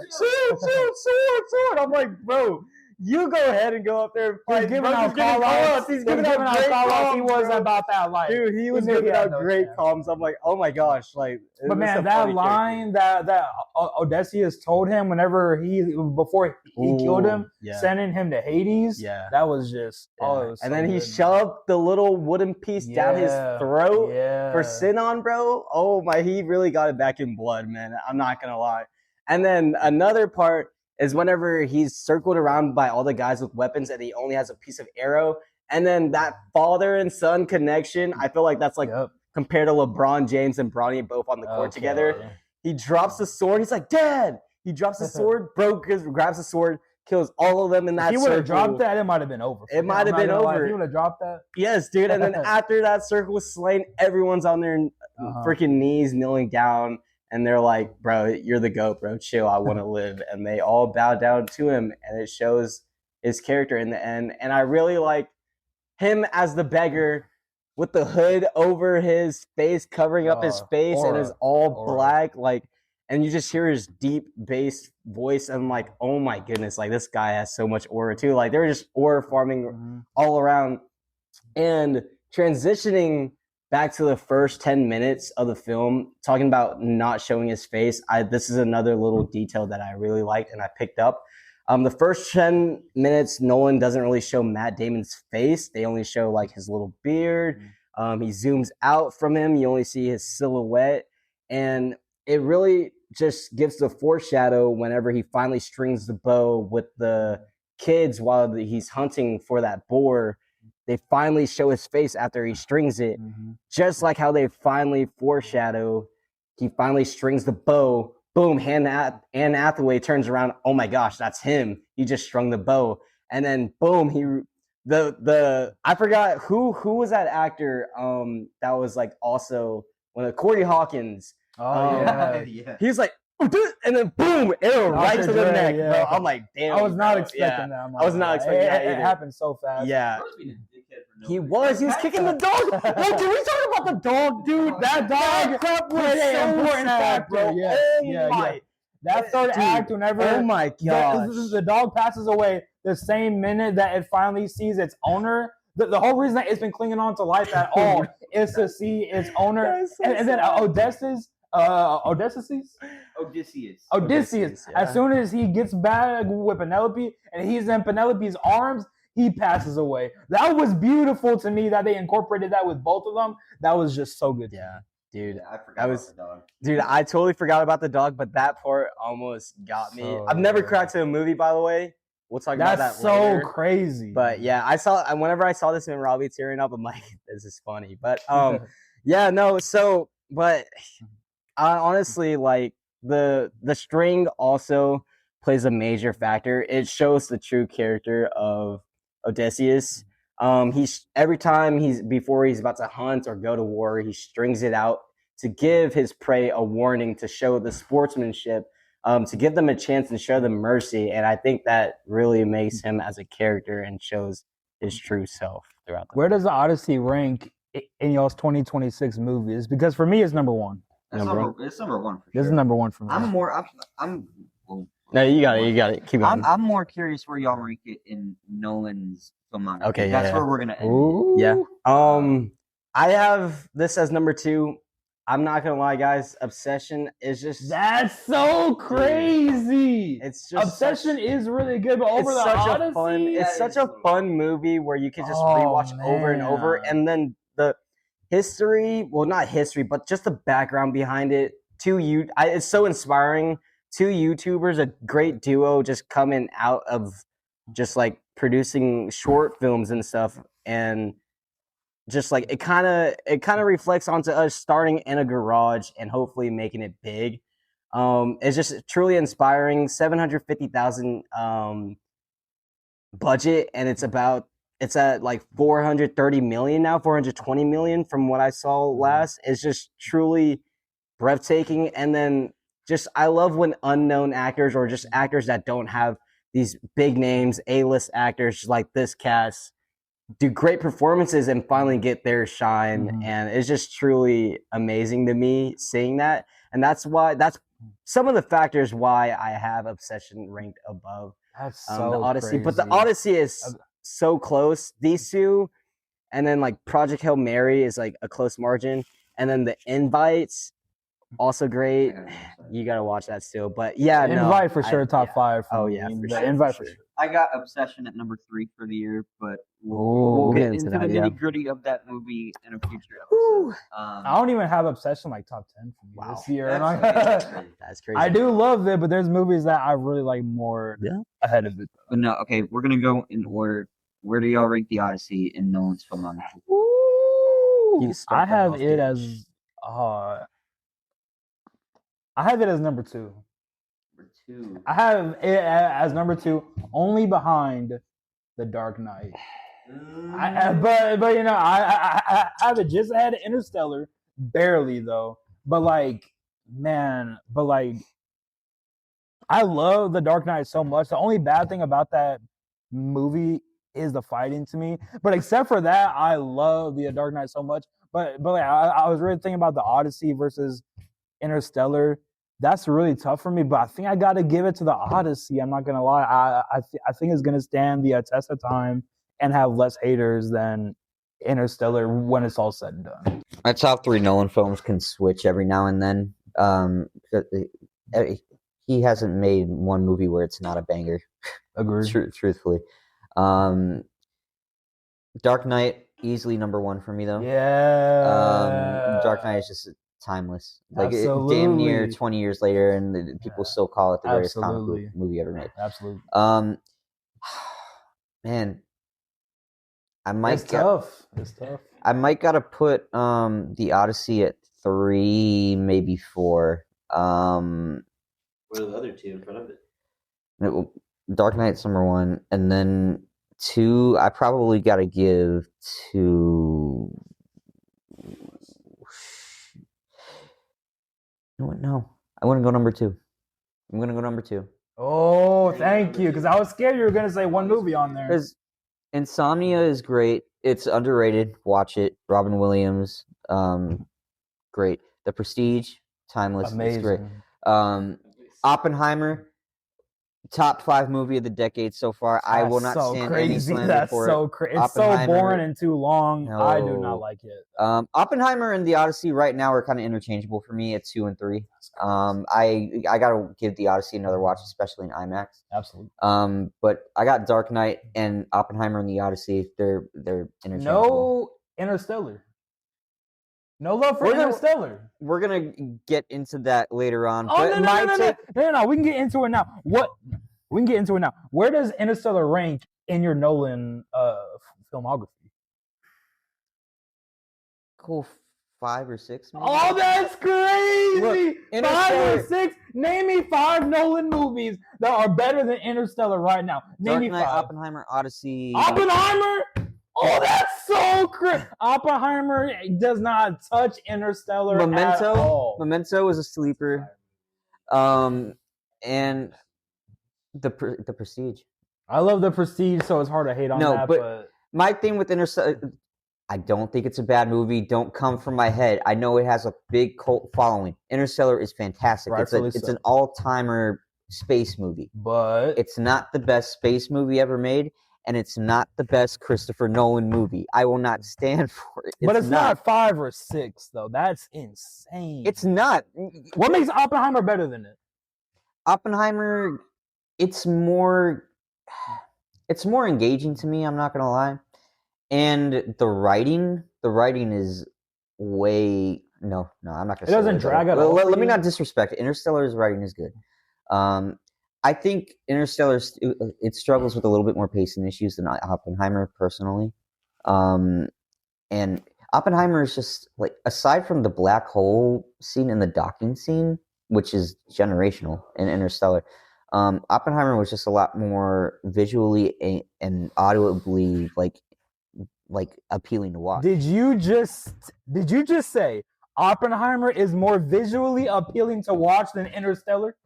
sword. I'm like, bro, you go ahead and go up there and fight. He's giving out call-outs. He's giving out great call-outs. He wasn't about that life. Dude, he was giving out great comms. I'm like, oh my gosh. Like, but man, that line that Odysseus told him before he killed him, sending him to Hades, that was just, and then he shoved the little wooden piece down his throat for Sinon, bro. Oh my, he really got it back in blood, man. I'm not gonna lie. And then another part is whenever he's circled around by all the guys with weapons and he only has a piece of arrow. And then that father and son connection, I feel like that's like compared to LeBron James and Bronny both on the court together. He drops the sword. He's like, Dad. He drops the sword. Bro grabs the sword, kills all of them in that circle. If he would have dropped that, it might have been over. It might have been over. If he would have dropped that. Yes, dude. And then after that circle was slain, everyone's on their freaking knees, kneeling down. And they're like, bro, you're the GOAT, bro. Chill, I want to live. And they all bow down to him. And it shows his character in the end. And I really like him as the beggar with the hood over his face, covering up his face, and is all black. Like, and you just hear his deep bass voice. And I'm like, oh my goodness, like this guy has so much aura too. Like they're just aura farming all around. And transitioning back to the first 10 minutes of the film, talking about not showing his face, this is another little detail that I really liked and I picked up. The first 10 minutes, Nolan doesn't really show Matt Damon's face. They only show like his little beard. He zooms out from him. You only see his silhouette. And it really just gives the foreshadow whenever he finally strings the bow with the kids while he's hunting for that boar. They finally show his face after he strings it. Just like how they finally foreshadow, he finally strings the bow. Boom, Anne Hathaway turns around. Oh my gosh, that's him. He just strung the bow. And then boom, I forgot who was that actor that was like also Corey Hawkins. Yeah. He was like, and then boom, arrow right to the neck, yeah. bro. I'm like, damn. I was not expecting that. I was not expecting that either. It happened so fast. Yeah. He was kicking the dog. Wait, did we talk about the dog, dude? That dog crap was so important factor, bro. Yeah. That third act, whenever my gosh, the dog passes away the same minute that it finally sees its owner. The whole reason that it's been clinging on to life at all is to see its owner. So and then Odysseus. Yeah. As soon as he gets back with Penelope and he's in Penelope's arms, he passes away. That was beautiful to me that they incorporated that with both of them. That was just so good. Yeah, dude. I forgot about the dog. Dude, I totally forgot about the dog, but that part almost got me. I've never cried to a movie, by the way. We'll talk about that later. That's so crazy. But yeah, whenever I saw this in Robbie tearing up, I'm like, this is funny. But yeah, no. So, but I honestly like the string also plays a major factor. It shows the true character of Odysseus. Every time before he's about to hunt or go to war, he strings it out to give his prey a warning, to show the sportsmanship, to give them a chance and show them mercy. And I think that really makes him as a character and shows his true self throughout the Where does the Odyssey rank in y'all's 2026 movies? Because for me, it's number one. It's number one for sure. This is number one for me. No, you got it. Keep going. I'm more curious where y'all rank it in Nolan's filmography. Okay, that's where we're gonna end. Ooh. Yeah. I have this as number 2. I'm not gonna lie, guys. Obsession is just that's so crazy. It's just Obsession is really good, but over the Odyssey, it's such a fun movie where you can just rewatch over and over, and then the history, well, not history, but just the background behind it. It's so inspiring. 2 YouTubers, a great duo, just coming out of just like producing short films and stuff, and just like it kind of reflects onto us starting in a garage and hopefully making it big. It's just truly inspiring. 750,000 budget, and it's at like 430 million now, 420 million from what I saw last. It's just truly breathtaking. And then I love when unknown actors or just actors that don't have these big names, A-list actors like this cast, do great performances and finally get their shine. And it's just truly amazing to me seeing that. And that's some of the factors why I have Obsession ranked above that's the so Odyssey. crazy. But the Odyssey is so close. These two, and then like Project Hail Mary is like a close margin. And then the Invites, also great. You gotta watch that still. But yeah, Invite for sure, top 5. Oh yeah, for sure. Invite for sure. I got Obsession at number 3 for the year, but we'll get into the nitty gritty of that movie in a future episode. I don't even have Obsession like top 10 for me this year. That's crazy. I do love it, but there's movies that I really like more ahead of it. But no, okay, we're gonna go in order. Where do y'all rank the Odyssey in Nolan's filmography? I have it as number 2. Number 2. I have it as number 2, only behind The Dark Knight. But you know, I have it just ahead of Interstellar, barely though. But like, I love The Dark Knight so much. The only bad thing about that movie is the fighting to me. But except for that, I love The Dark Knight so much. But like, I was really thinking about the Odyssey versus Interstellar. That's really tough for me, but I think I got to give it to the Odyssey. I'm not gonna lie. I think it's gonna stand the test of time and have less haters than Interstellar when it's all said and done. My top 3 Nolan films can switch every now and then. he hasn't made one movie where it's not a banger. Agreed. Truthfully, Dark Knight easily number one for me though. Yeah. Dark Knight is just timeless. Like damn near Absolutely. 20 years later, and people still call it the greatest comic book Absolutely. movie ever made. Absolutely. Man, I might It's tough. It's tough. I might gotta put the Odyssey at 3, maybe 4. What are the other two in front of it? Dark Knight's number 1, and then 2. I probably gotta give to. You know what? No, I want to go number 2. I'm gonna go number 2. Oh, thank you. Because I was scared you were gonna say one movie on there. Because Insomnia is great. It's underrated. Watch it. Robin Williams, great. The Prestige, timeless. Amazing. It's great. Oppenheimer, top 5 movie of the decade so far. I will not stand any slander That's for so it. crazy. It's so boring and too long. No. I do not like it. Oppenheimer and the Odyssey right now are kind of interchangeable for me at 2 and 3. I gotta give the Odyssey another watch, especially in IMAX. Absolutely. But I got Dark Knight and Oppenheimer and the Odyssey. They're interchangeable. No Interstellar. No love for Interstellar. We're gonna get into that later on. Oh, but no. We can get into it now. We can get into it now. Where does Interstellar rank in your Nolan filmography? Cool, 5 or 6. Maybe? Oh, that's crazy! Look, 5 or 6. Name me 5 Nolan movies that are better than Interstellar right now. Name me 5. Oppenheimer, Odyssey. Oppenheimer. Oh, that's so crazy. Oppenheimer does not touch Interstellar at all. Memento is a sleeper. And the Prestige. I love The Prestige, so it's hard to hate on that. But my thing with Interstellar, I don't think it's a bad movie. Don't come from my head. I know it has a big cult following. Interstellar is fantastic. It's an all-timer space movie. But it's not the best space movie ever made. And it's not the best Christopher Nolan movie. I will not stand for it. But it's not 5 or 6, though. That's insane. It's not. What makes Oppenheimer better than it? Oppenheimer, it's more engaging to me, I'm not going to lie. And the writing is way... No, I'm not going to say it. Doesn't drag at all. Let me not disrespect it. Interstellar's writing is good. I think Interstellar, it struggles with a little bit more pacing issues than Oppenheimer, personally. And Oppenheimer is just, like, aside from the black hole scene and the docking scene, which is generational in Interstellar, Oppenheimer was just a lot more visually and audibly, like appealing to watch. Did you just say Oppenheimer is more visually appealing to watch than Interstellar?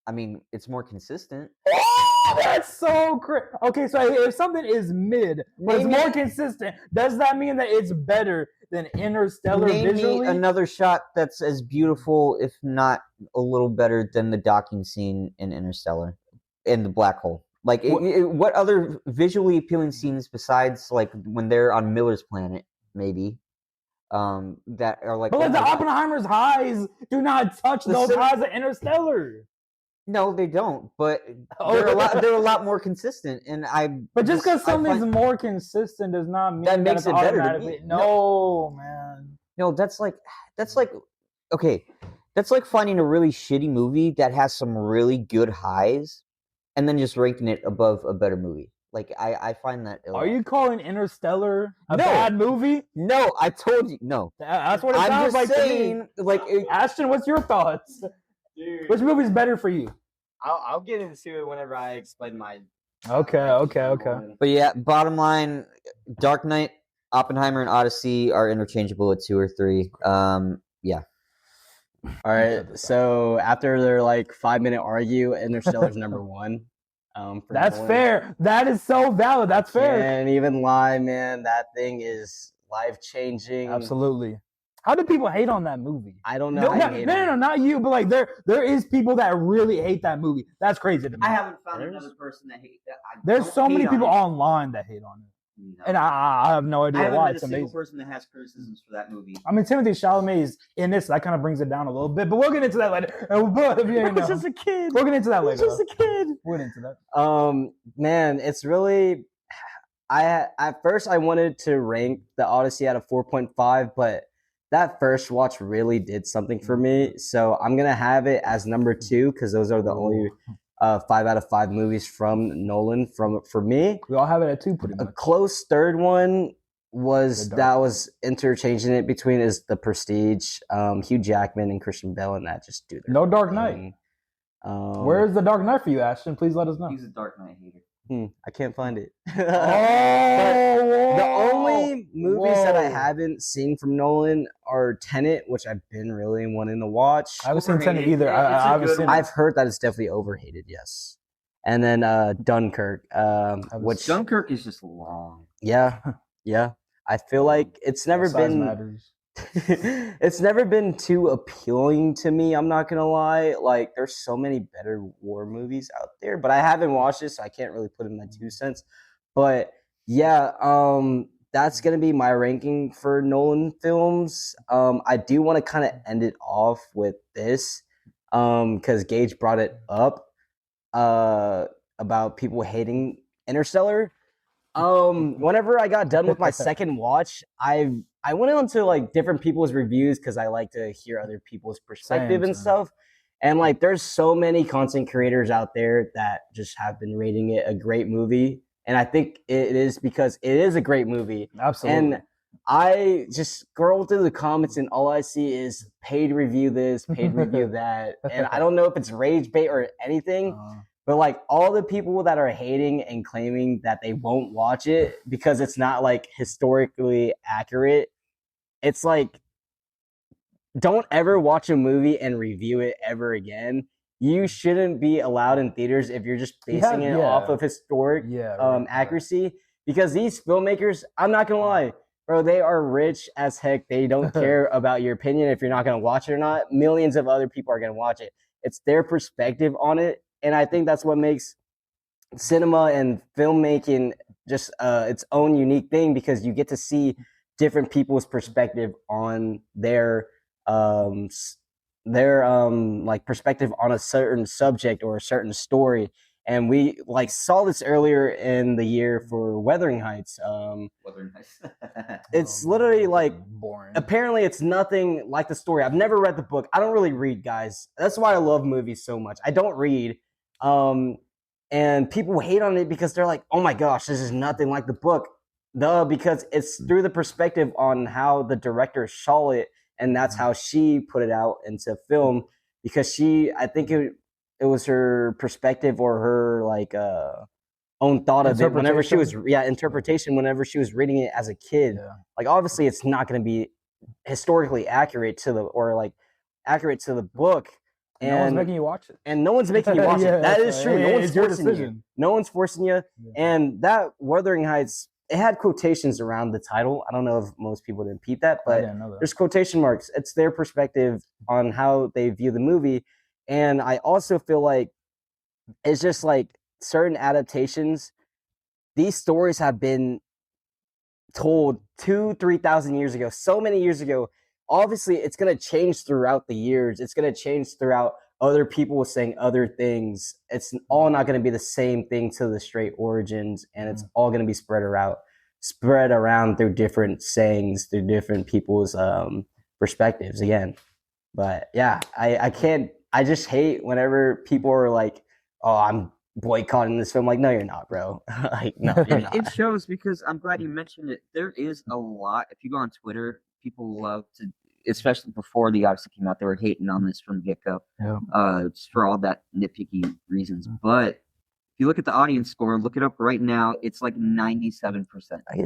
I mean, it's more consistent. Oh, that's so crazy. Okay, so if something is mid, but it's more consistent, does that mean that it's better than Interstellar visually? Me another shot that's as beautiful, if not a little better, than the docking scene in Interstellar, in the black hole. Like, what other visually appealing scenes besides, like, when they're on Miller's planet, maybe, that are like... But like the Oppenheimer's highs do not touch those highs of Interstellar. No, they don't. But they're a lot more consistent, and But just because something's more consistent does not mean that makes it better to me. No, man. No, that's like okay. That's like finding a really shitty movie that has some really good highs, and then just ranking it above a better movie. Like I find that. Are you calling Interstellar a bad movie? No, I told you no. That's what it sounds like to me. Like Ashton, what's your thoughts? Dude, which movie is better for you? I'll get into it whenever I explain my. Okay. But yeah, bottom line, Dark Knight, Oppenheimer, and Odyssey are interchangeable at 2 or 3. Yeah. All right. So after their 5-minute argue, Interstellar's number 1. That's fair. That is so valid. That's fair. And even lie, man, that thing is life-changing. Absolutely. How do people hate on that movie? I don't know. No, not you, but like there is people that really hate that movie. That's crazy to me. I haven't found another person that hates that. There's so many people online that hate on it. No. And I have no I idea haven't why. met a It's single amazing. person that has criticisms for that movie. I mean, Timothy Chalamet is in this. That kind of brings it down a little bit, but we'll get into that later. But, you know, He's just a kid. we'll get into that He's later. just a kid. We'll get into that. Man, it's really. At first I wanted to rank the Odyssey at a 4.5, but that first watch really did something for me. So I'm gonna have it as number 2 because those are the only 5 out of 5 movies from Nolan for me. We all have it at 2 pretty A much. close third one was interchanging it between is The Prestige, Hugh Jackman and Christian Bale, and that just do their No Dark thing. Knight. Where's the Dark Knight for you, Ashton? Please let us know. He's a Dark Knight hater. I can't find it. Oh, But the only movies that I haven't seen from Nolan are Tenet, which I've been really wanting to watch. I haven't seen Tenet Overrated. either. I haven't seen it. I've heard that it's definitely overhated, yes. And then Dunkirk, which Dunkirk is just long. yeah. I feel like it's never Size been matters. it's never been too appealing to me, I'm not gonna lie. Like there's so many better war movies out there, but I haven't watched it, so I can't really put in my 2 cents. But yeah, that's gonna be my ranking for Nolan films. I do want to kind of end it off with this, because Gage brought it up about people hating Interstellar. Whenever I got done with my second watch, I went on to like different people's reviews because I like to hear other people's perspective and stuff. And like there's so many content creators out there that just have been rating it a great movie. And I think it is because it is a great movie. Absolutely. And I just scroll through the comments and all I see is paid review this, paid review that. And I don't know if it's rage bait or anything. But like all the people that are hating and claiming that they won't watch it because it's not like historically accurate, it's like, don't ever watch a movie and review it ever again. You shouldn't be allowed in theaters if you're just basing it off of historic accuracy. Because these filmmakers, I'm not gonna lie, bro, they are rich as heck. They don't care about your opinion if you're not gonna watch it or not. Millions of other people are gonna watch it. It's their perspective on it. And I think that's what makes cinema and filmmaking just its own unique thing, because you get to see different people's perspective on their like perspective on a certain subject or a certain story. And we like saw this earlier in the year for Wuthering Heights. Wuthering Heights. It's literally like boring. Apparently it's nothing like the story. I've never read the book. I don't really read, guys. That's why I love movies so much. I don't read. And people hate on it because they're like, oh my gosh, this is nothing like the book. Because it's through the perspective on how the director saw it, and that's how she put it out into film. Because I think it was her perspective or her like own thought of it whenever she was interpretation whenever she was reading it as a kid. Like obviously it's not going to be historically accurate to the book. And no one's making you watch it. And no one's making you watch it. That is true. No one's forcing you. No one's forcing you. Yeah. And that Wuthering Heights, it had quotations around the title. I don't know if most people didn't peep that, but there's quotation marks. It's their perspective on how they view the movie. And I also feel like it's just like certain adaptations. These stories have been told 2,000-3,000 years ago, so many years ago. Obviously, it's going to change throughout the years. It's going to change throughout other people saying other things. It's all not going to be the same thing to the straight origins, and it's all going to be spread around through different sayings, through different people's perspectives again. But yeah, I just hate whenever people are like, oh, I'm boycotting this film. Like, no, you're not, bro. Like, no, you're not. It shows, because I'm glad you mentioned it. There is a lot. If you go on Twitter, people love to, especially before the Odyssey came out, they were hating on this from the get-go. Just for all that nitpicky reasons. But if you look at the audience score, look it up right now, it's like 97%.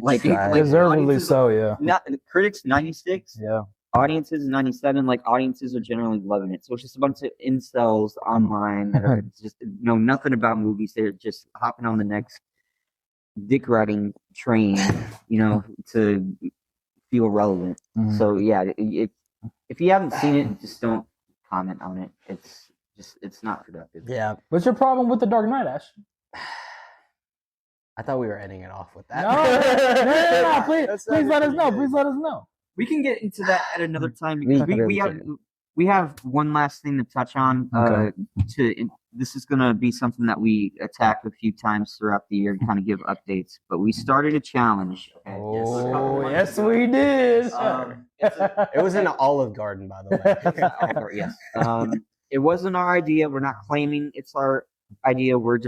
Like deservedly so, yeah. Not critics 96. Yeah. Audiences 97. Like audiences are generally loving it. So it's just a bunch of incels online that are just know nothing about movies. They're just hopping on the next dick riding train, to feel relevant. So yeah, if you haven't seen it, just don't comment on it. It's not productive. Yeah. What's your problem with The Dark Knight, Ash? I thought we were ending it off with that. No. Please That's let us know. good. Please let us know. We can get into that at another time because we have one last thing to touch on. Okay. This is going to be something that we attack a few times throughout the year to kind of give updates. But we started a challenge. Okay? Oh, yes, we did. It was in an Olive Garden, by the way. Yes. It wasn't our idea. We're not claiming it's our idea. We're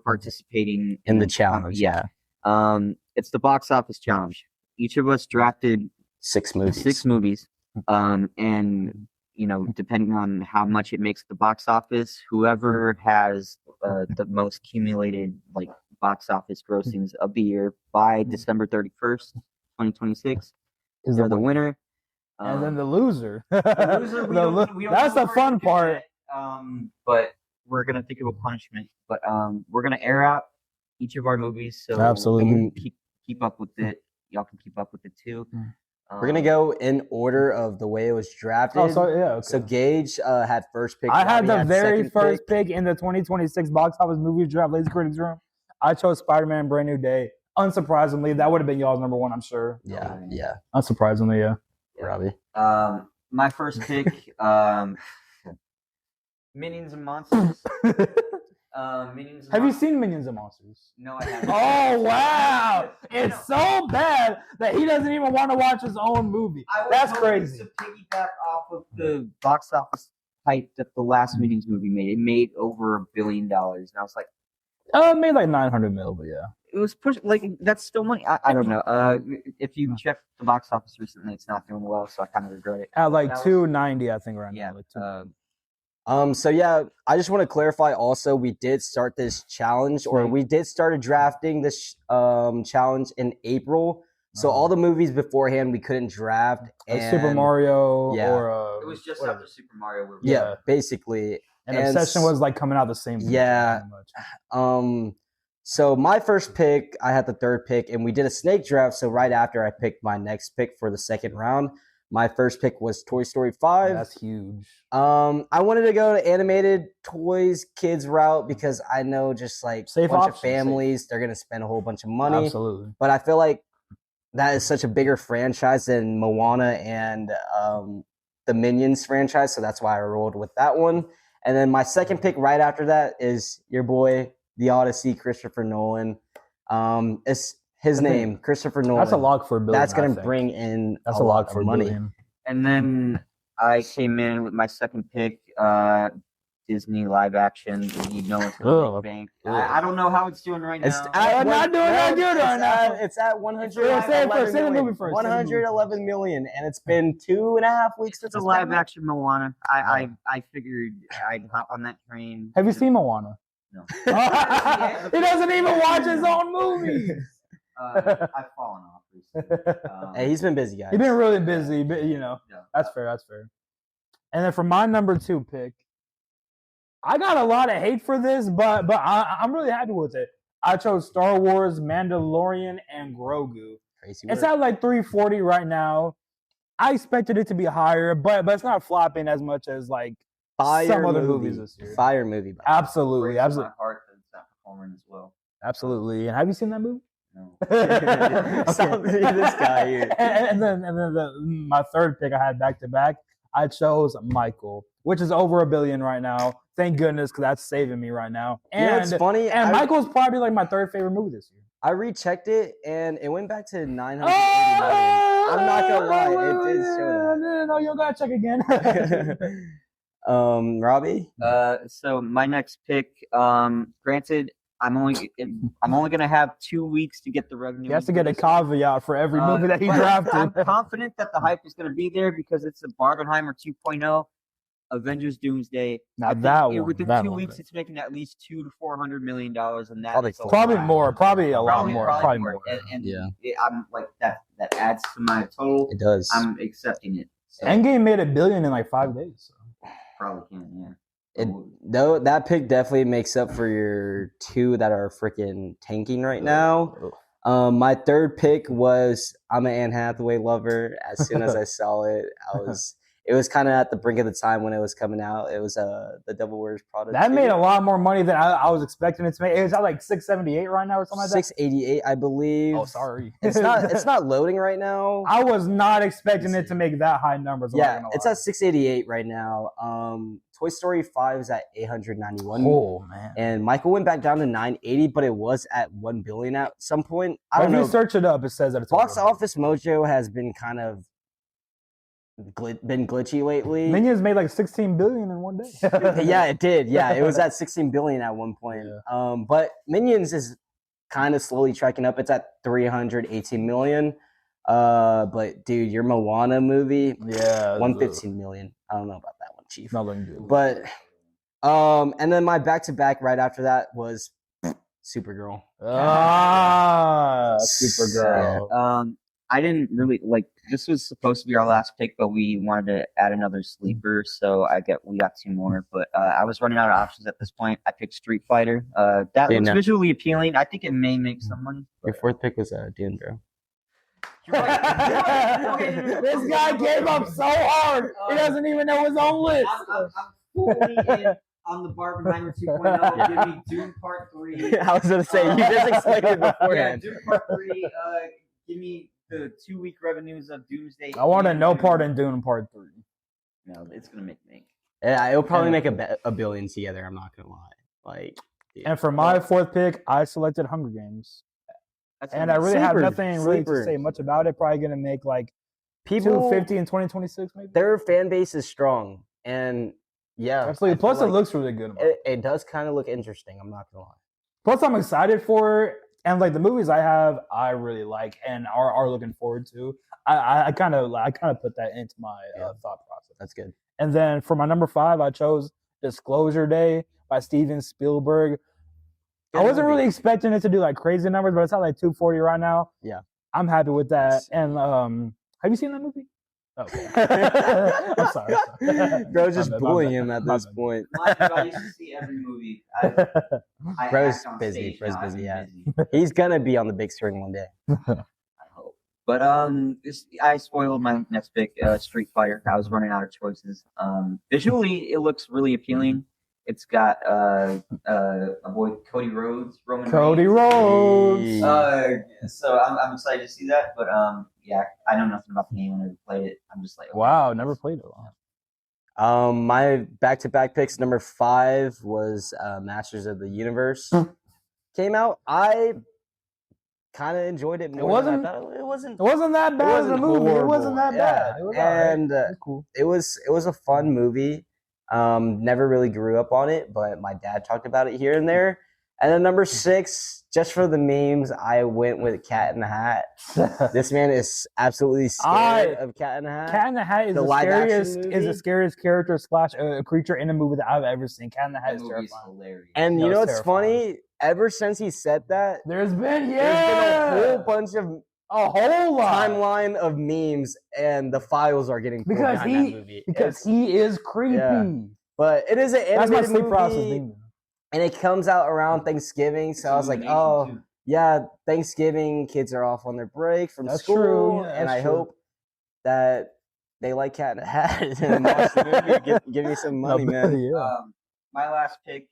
participating in the challenge. Yeah. It's the box office challenge. Each of us drafted 6 movies. 6 movies. And depending on how much it makes the box office, whoever has the most accumulated box office grossings of the year by December 31st, 2026, is the winner. And then the loser. The loser, we don't that's the fun part. But we're gonna think of a punishment. But we're gonna air out each of our movies, so absolutely keep up with it. Y'all can keep up with it too. We're gonna go in order of the way it was drafted. Oh, okay. So Gage had first pick. I had the very first pick in the 2026 box office movie draft, Lazy Critics Room. I chose Spider-Man: Brand New Day. Unsurprisingly, that would have been y'all's number one, I'm sure. Yeah. Unsurprisingly, yeah. Robbie. My first pick, Minions and Monsters. Have you seen Minions and Monsters? No, I haven't. Oh, wow. It's so bad that he doesn't even want to watch his own movie. That's crazy. To piggyback off of the box office hype that the last Minions movie made. It made over $1 billion. And I was like... it made like 900 mil, but yeah. It was pushed, that's still money. I don't know. If you check the box office recently, it's not doing well, so I kind of regret it. At like 290, I think, right now. Yeah. So yeah, I just want to clarify also, we did start this challenge, or we did start drafting this challenge in April. So all the movies beforehand we couldn't draft. Like Super Mario it was just after Super Mario. Yeah, basically. And Obsession was like coming out the same week. Yeah. So my first pick, I had the third pick, and we did a snake draft. So right after I picked my next pick for the second round, my first pick was Toy Story 5. That's huge. I wanted to go to animated toys kids route because I know just like a bunch of families, they're gonna spend a whole bunch of money. Absolutely. But I feel like that is such a bigger franchise than Moana and the Minions franchise, so that's why I rolled with that one. And then my second pick right after that is your boy, the Odyssey, Christopher Nolan. It's his name, Christopher Nolan. That's a lock for $1 billion. That's going to bring in a lot for money. $1 billion. And then I came in with my second pick, Disney live action. You know it's going to bank. I don't know how it's doing right now. I'm not doing that good right now. It's at 111 million, and it's been 2.5 weeks since it's a live action Moana. I figured I'd hop on that train. Have you seen Moana? No. He doesn't even watch his own movies. I've fallen off recently. Hey, he's been busy, guys. He's been really busy, but that's fair. And then for my number 2 pick, I got a lot of hate for this, but I'm really happy with it. I chose Star Wars, Mandalorian, and Grogu. Crazy it's at like 340 right now. I expected it to be higher, but it's not flopping as much as like some other movies this year. Fire movie. Absolutely. My heart that it's not performing as well. Absolutely. And have you seen that movie? No. This guy here. And then my third pick I had back to back. I chose Michael, which is over $1 billion right now. Thank goodness, because that's saving me right now. And it's funny. And Michael's probably like my third favorite movie this year. I rechecked it, and it went back to 980 million. I'm not gonna lie, it did show that. No, you don't gotta check again. Robbie. So my next pick. Granted, I'm only gonna have 2 weeks to get the revenue. He has to get a caveat for every movie that he drafted. I'm confident that the hype is gonna be there because it's a Barbenheimer 2.0, Avengers Doomsday. Within 2 weeks, it's making at least $200 to $400 million, and that's probably more, probably a lot more, probably more. And I'm like that adds to my total. It does. I'm accepting it. So. Endgame made $1 billion in like 5 days. So. Probably can, yeah. Though that pick definitely makes up for your 2 that are freaking tanking right now. My third pick was, I'm an Anne Hathaway lover. As soon as I saw it, it was kind of at the brink of the time when it was coming out. It was The Devil Wears Prada. That 2. made a lot more money than I was expecting it to make. It's at like 678 right now or something like that. 688, I believe. Oh, sorry. It's not loading right now. I was not expecting it to make that high numbers. Yeah, it's at 688 right now. Toy Story 5 is at 891. Oh man! And Michael went back down to 980, but it was at 1 billion at some point. I don't If know. you search it up, it says that it's Box over. Office Mojo has been kind of been glitchy lately. Minions made like 16 billion in one day. Yeah, it did. Yeah, it was at 16 billion at one point. Yeah. But Minions is kind of slowly tracking up. It's at 318 million. But dude, your Moana movie, 115 million. I don't know about that one, Chief. Not looking good. But and then my back-to-back right after that was Supergirl. Supergirl. Yeah. I didn't really like. This was supposed to be our last pick, but we wanted to add another sleeper, so we got 2 more. But I was running out of options at this point. I picked Street Fighter. That looks visually appealing. I think it may make some money. Your 4th pick was D'Andro. This guy gave up so hard. He doesn't even know his own list. I'm fully in on the Barbenheimer 2.0. Give me Doom Part 3. I was going to say, you just explained it Yeah, beforehand. Doom Part 3. Give me the 2-week revenues of Doomsday. I want to no part in Dune Part 3. No, it's gonna make me. Yeah, it'll probably make a billion together. I'm not gonna lie. Like, dude. And for my 4th pick, I selected Hunger Games. And I really have nothing really to say much about it. Probably gonna make like people 250 in 2026, maybe. Their fan base is strong, and yeah, absolutely. Plus, it looks really good. It does kind of look interesting. I'm not gonna lie. Plus, I'm excited for it. And like the movies I have, I really like and are looking forward to. I kind of put that into my thought process. That's good. And then for my number 5, I chose Disclosure Day by Steven Spielberg. I wasn't really expecting it to do like crazy numbers, but it's at like 240 right now. Yeah, I'm happy with that. And have you seen that movie? Okay. I'm sorry. Bro's just bullying him at this point. I used to see every movie. Bro's busy. Bro's busy. Yeah, he's gonna be on the big screen one day. I hope. But I spoiled my next pick, Street Fighter. I was running out of choices. Visually, it looks really appealing. It's got a boy Cody Rhodes, Cody Rhodes. So I'm excited to see that. But yeah, I know nothing about the game. I never played it. I'm just like, okay. Wow, never played it. My back-to-back picks. Number 5 was Masters of the Universe. Came out. I kind of enjoyed it more. It wasn't that bad as a movie. Horrible. It wasn't that bad. It was and it was cool. It was a fun movie. Never really grew up on it, but my dad talked about it here and there. And then number 6, just for the memes, I went with Cat in the Hat. This man is absolutely scared of Cat in the Hat. Cat in the Hat is the scariest character / creature in a movie that I've ever seen. Cat in the Hat is terrifying. Hilarious. And you know what's funny? Ever since he said that, there's been a whole bunch of a whole lot timeline of memes, and the files are getting pulled behind that movie. Because he is creepy. Yeah. But it is an animated That's my sleep movie, process. and it comes out around Thanksgiving. So I was like, oh, yeah, Thanksgiving, kids are off on their break from school. True. Yeah, and I hope that they like Cat in the Hat and watch the movie. Give me some money, man. Yeah. My last pick,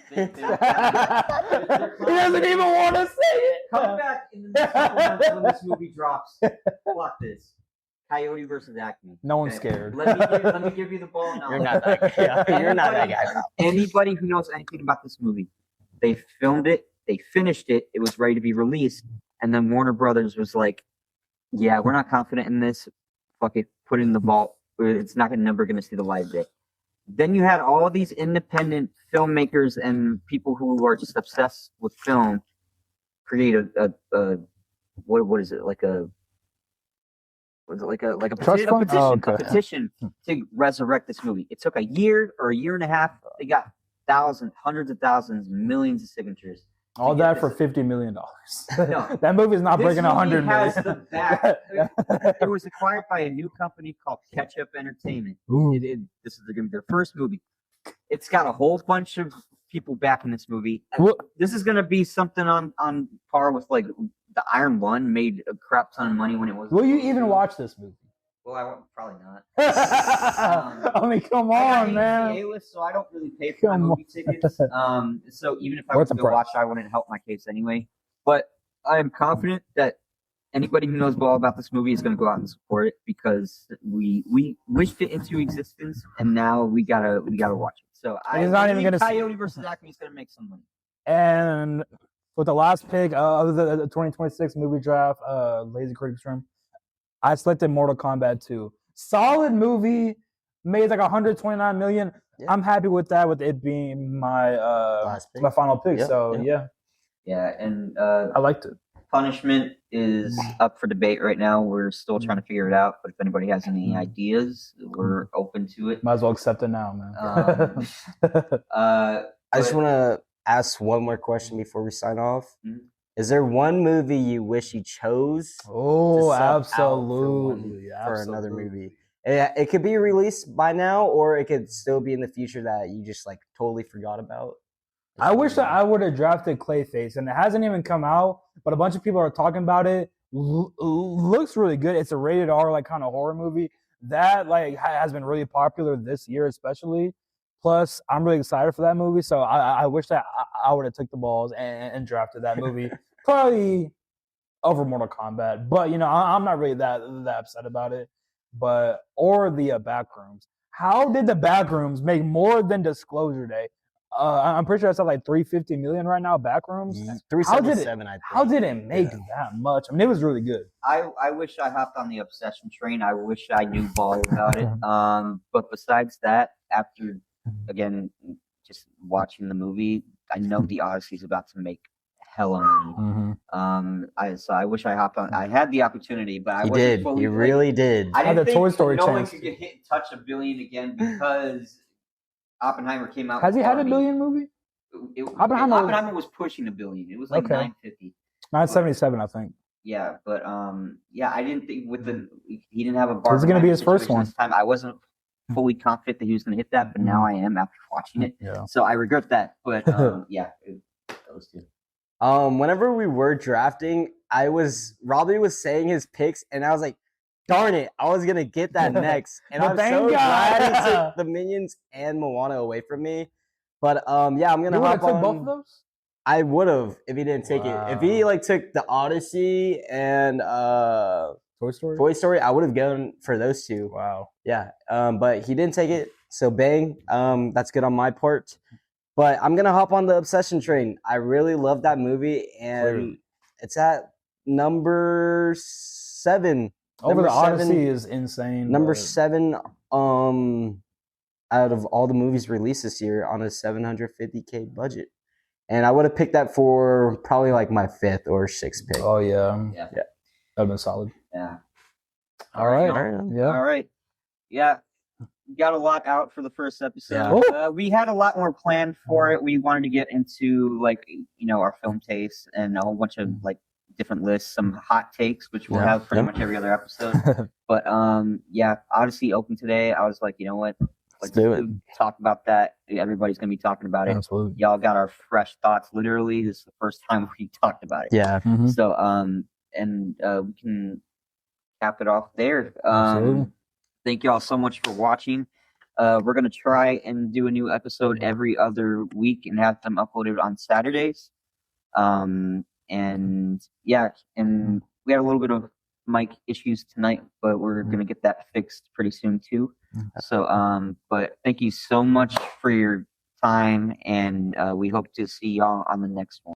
he doesn't even want to say it. Come back in the next couple months when this movie drops. Block this. Coyote versus Acme. No one's scared. Let me give you the ball now. You're not that guy. Yeah, you're not that guy. Anybody who knows anything about this movie, they filmed it, they finished it, it was ready to be released, and then Warner Brothers was like, "Yeah, we're not confident in this. Fuck it, put it in the vault. It's never going to see the light of day." Then you had all these independent filmmakers and people who are just obsessed with film create a what is it, like a petition to resurrect this movie. It took a year or a year and a half. They got thousands, hundreds of thousands, millions of signatures. All that for $50 million. No, that movie is not breaking 100 million. It was acquired by a new company called Ketchup Entertainment. This is going to be their first movie. It's got a whole bunch of people back in this movie. This is going to be something on par with like the Iron One made a crap ton of money when it was. Will you even watch this movie? Well, I won't, probably not. I mean, come I got on, man. A-list, so I don't really pay for my Come movie tickets. So even if I What's was to the go price? watch it, I wouldn't help my case anyway. But I am confident that anybody who knows all about this movie is going to go out and support it because we wished it into existence, and now we gotta watch it. So I He's not even believe gonna see- Coyote versus Acme is going to make some money. And with the last pick of the 2026 movie draft, Lazy Critic Stream, I selected Mortal Kombat 2. Solid movie, made like 129 million. Yeah. I'm happy with that, with it being my Last pick. my final pick. Yeah, So yeah. Yeah, and I liked it. Punishment is up for debate right now. We're still trying to figure it out, but if anybody has any ideas, we're open to it. Might as well accept it now, man. I just But- want to ask one more question before we sign off. Mhm. Is there one movie you wish you chose Oh, sub out absolutely. for another movie? It could be released by now, or it could still be in the future that you just like totally forgot about. I wish that I would have drafted Clayface, and it hasn't even come out, but a bunch of people are talking about it. Looks really good. It's a rated R like kind of horror movie that like has been really popular this year, especially. Plus, I'm really excited for that movie, so I wish that I would have took the balls and drafted that movie, probably over Mortal Kombat. But you know, I'm not really that upset about it. But or the Backrooms. How did the Backrooms make more than Disclosure Day? I'm pretty sure it's at like 350 million right now. Backrooms. 377, I think. How did it make that much? I mean, it was really good. I wish I hopped on the obsession train. I wish I knew ball about it. But besides that, after again just watching the movie, I know the Odyssey's about to make hella money. So I wish I hopped on. I had the opportunity, but I He wasn't did. fully. He really did. I didn't the think Toy Story no one chance. could get touch $1 billion again because Oppenheimer came out. Has he had a Barbie. billion movie? Oppenheimer was pushing $1 billion. It was like Okay. 950. 977, I think. Yeah, but yeah, I didn't think with the he didn't have a. This is gonna be his first situation one. this time. I wasn't fully confident that he was going to hit that, but now I am after watching it. Yeah. So I regret that, but yeah, those two. Whenever we were drafting, Robbie was saying his picks, and I was like, darn it, I was gonna get that next. And Well, I'm thank so glad he God. took the Minions and Moana away from me. But yeah, I'm gonna You would hop have took on. both of those? I would have if he didn't take it. If he like took the Odyssey and Toy Story? Toy Story, I would have gone for those two. Wow. Yeah. But he didn't take it. So bang. That's good on my part. But I'm gonna hop on the obsession train. I really love that movie, and Clearly. it's at number 7. Over Number the Odyssey 7 is insane. Number but- 7. Out of all the movies released this year on a $750K budget, and I would have picked that for probably like my 5th or 6th pick. Oh yeah. Yeah. That'd been solid. Yeah. All right. y'all. Yeah. All right. Yeah. Got a lot out for the first episode. Yeah. We had a lot more planned for it. We wanted to get into like our film tastes and a whole bunch of like different lists, some hot takes, which we'll Yeah. have pretty much every other episode. But yeah, Odyssey opened today. I was like, you know what? Let's do it. Talk about that. Everybody's gonna be talking about it. Absolutely. Y'all got our fresh thoughts. Literally, this is the first time we talked about it. Yeah. Mhm. So and we can cap it off there. Absolutely. Thank y'all so much for watching. We're gonna try and do a new episode every other week and have them uploaded on Saturdays. And yeah, and we had a little bit of mic issues tonight, but we're gonna get that fixed pretty soon too. So but thank you so much for your time, and we hope to see y'all on the next one.